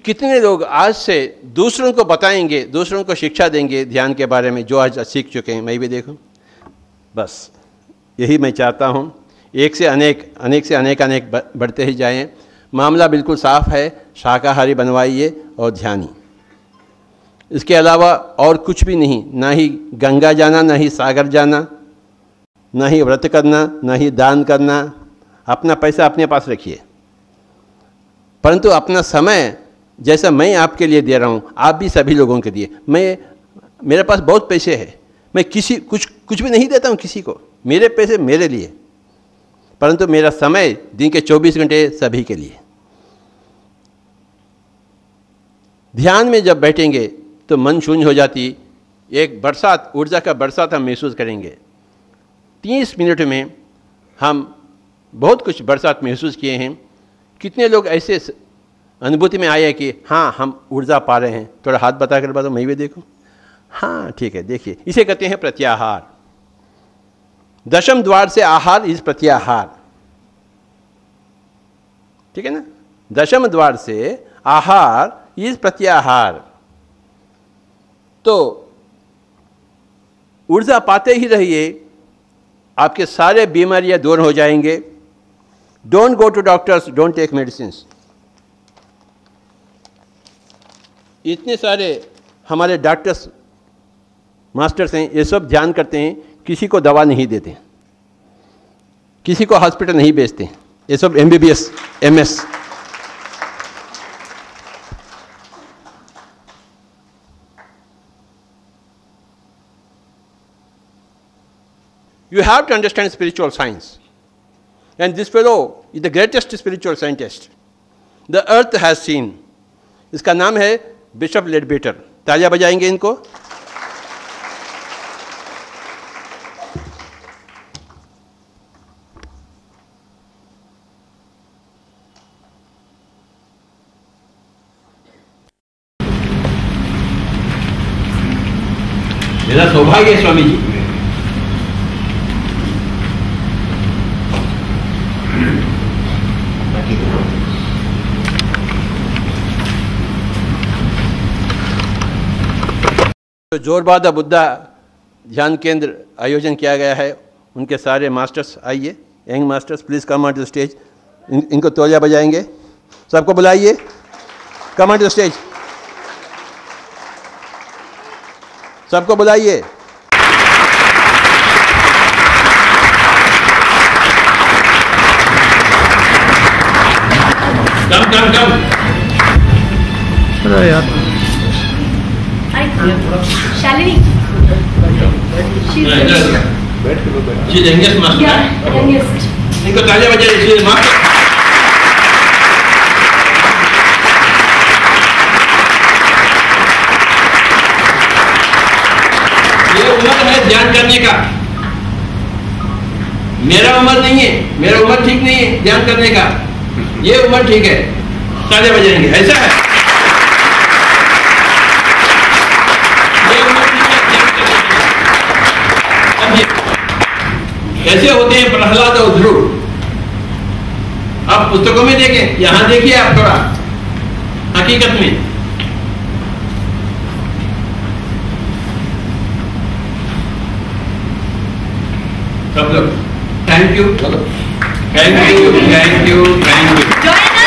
कितने लोग आज से दूसरों को बताएंगे, दूसरों को शिक्षा देंगे ध्यान के बारे में, जो आज सीख चुके हैं, मैं भी देखूं। बस यही मैं चाहता हूं। एक से अनेक, अनेक से अनेक बढ़ते ही जाएं। मामला बिल्कुल साफ है, शाकाहारी बनवाइए और ध्यानी। इसके अलावा और कुछ भी नहीं, ना ही गंगा जाना, ना ही सागर जाना, ना ही व्रत करना, ना ही दान करना। अपना पैसा अपने पास रखिए, परंतु अपना समय जैसा मैं आपके लिए दे रहा हूँ, आप भी सभी लोगों के लिए। मेरे पास बहुत पैसे हैं, मैं कुछ भी नहीं देता हूँ किसी को। मेरे पैसे मेरे लिए, परंतु मेरा समय दिन के 24 घंटे सभी के लिए। ध्यान में जब बैठेंगे तो मन शून्य हो जाती। एक बरसात, ऊर्जा का बरसात हम महसूस करेंगे। 30 मिनट में हम बहुत कुछ बरसात महसूस किए हैं। कितने लोग ऐसे अनुभूति में आए हैं कि हाँ हम ऊर्जा पा रहे हैं? थोड़ा हाथ बता कर बताओ, मैं भी देखूं। हाँ ठीक है, देखिए, इसे कहते हैं प्रत्याहार। दशम द्वार से आहार इस प्रत्याहार, ठीक है ना? दशम द्वार से आहार इस प्रत्याहार। तो ऊर्जा पाते ही रहिए, आपके सारे बीमारियां दूर हो जाएंगे। Don't go to doctors, don't take medicines. इतने सारे हमारे डॉक्टर्स मास्टर्स हैं, ये सब ध्यान करते हैं, किसी को दवा नहीं देते, किसी को हॉस्पिटल नहीं भेजते। ये सब MBBS MS। You have to understand spiritual science. And this fellow is the greatest spiritual scientist the earth has seen. इसका नाम है बिशप लेडबीटर। तालियां बजाएंगे इनको। मेरा सौभाग्य है स्वामी जी। जो जोरबादा बुद्धा ध्यान केंद्र आयोजन किया गया है, उनके सारे मास्टर्स आइए, young masters please come on to the stage. इनको तौलिया बजाएंगे, सबको बुलाइए, come on to the stage, सबको बुलाइए। कम अरे यार Shalini, she's youngest master. yeah, youngest. इनको तालियां बजाइए, she's master. ये उम्र है ध्यान करने का, मेरा उम्र नहीं है, मेरा उम्र ठीक नहीं है ध्यान करने का, ये उम्र ठीक है, तालियां बजाएंगे, ऐसा है। कैसे होते हैं प्रहलाद और ध्रुव, आप पुस्तकों में देखें, यहां देखिए आप थोड़ा हकीकत में। सब लोग thank you, thank you, thank you, thank you.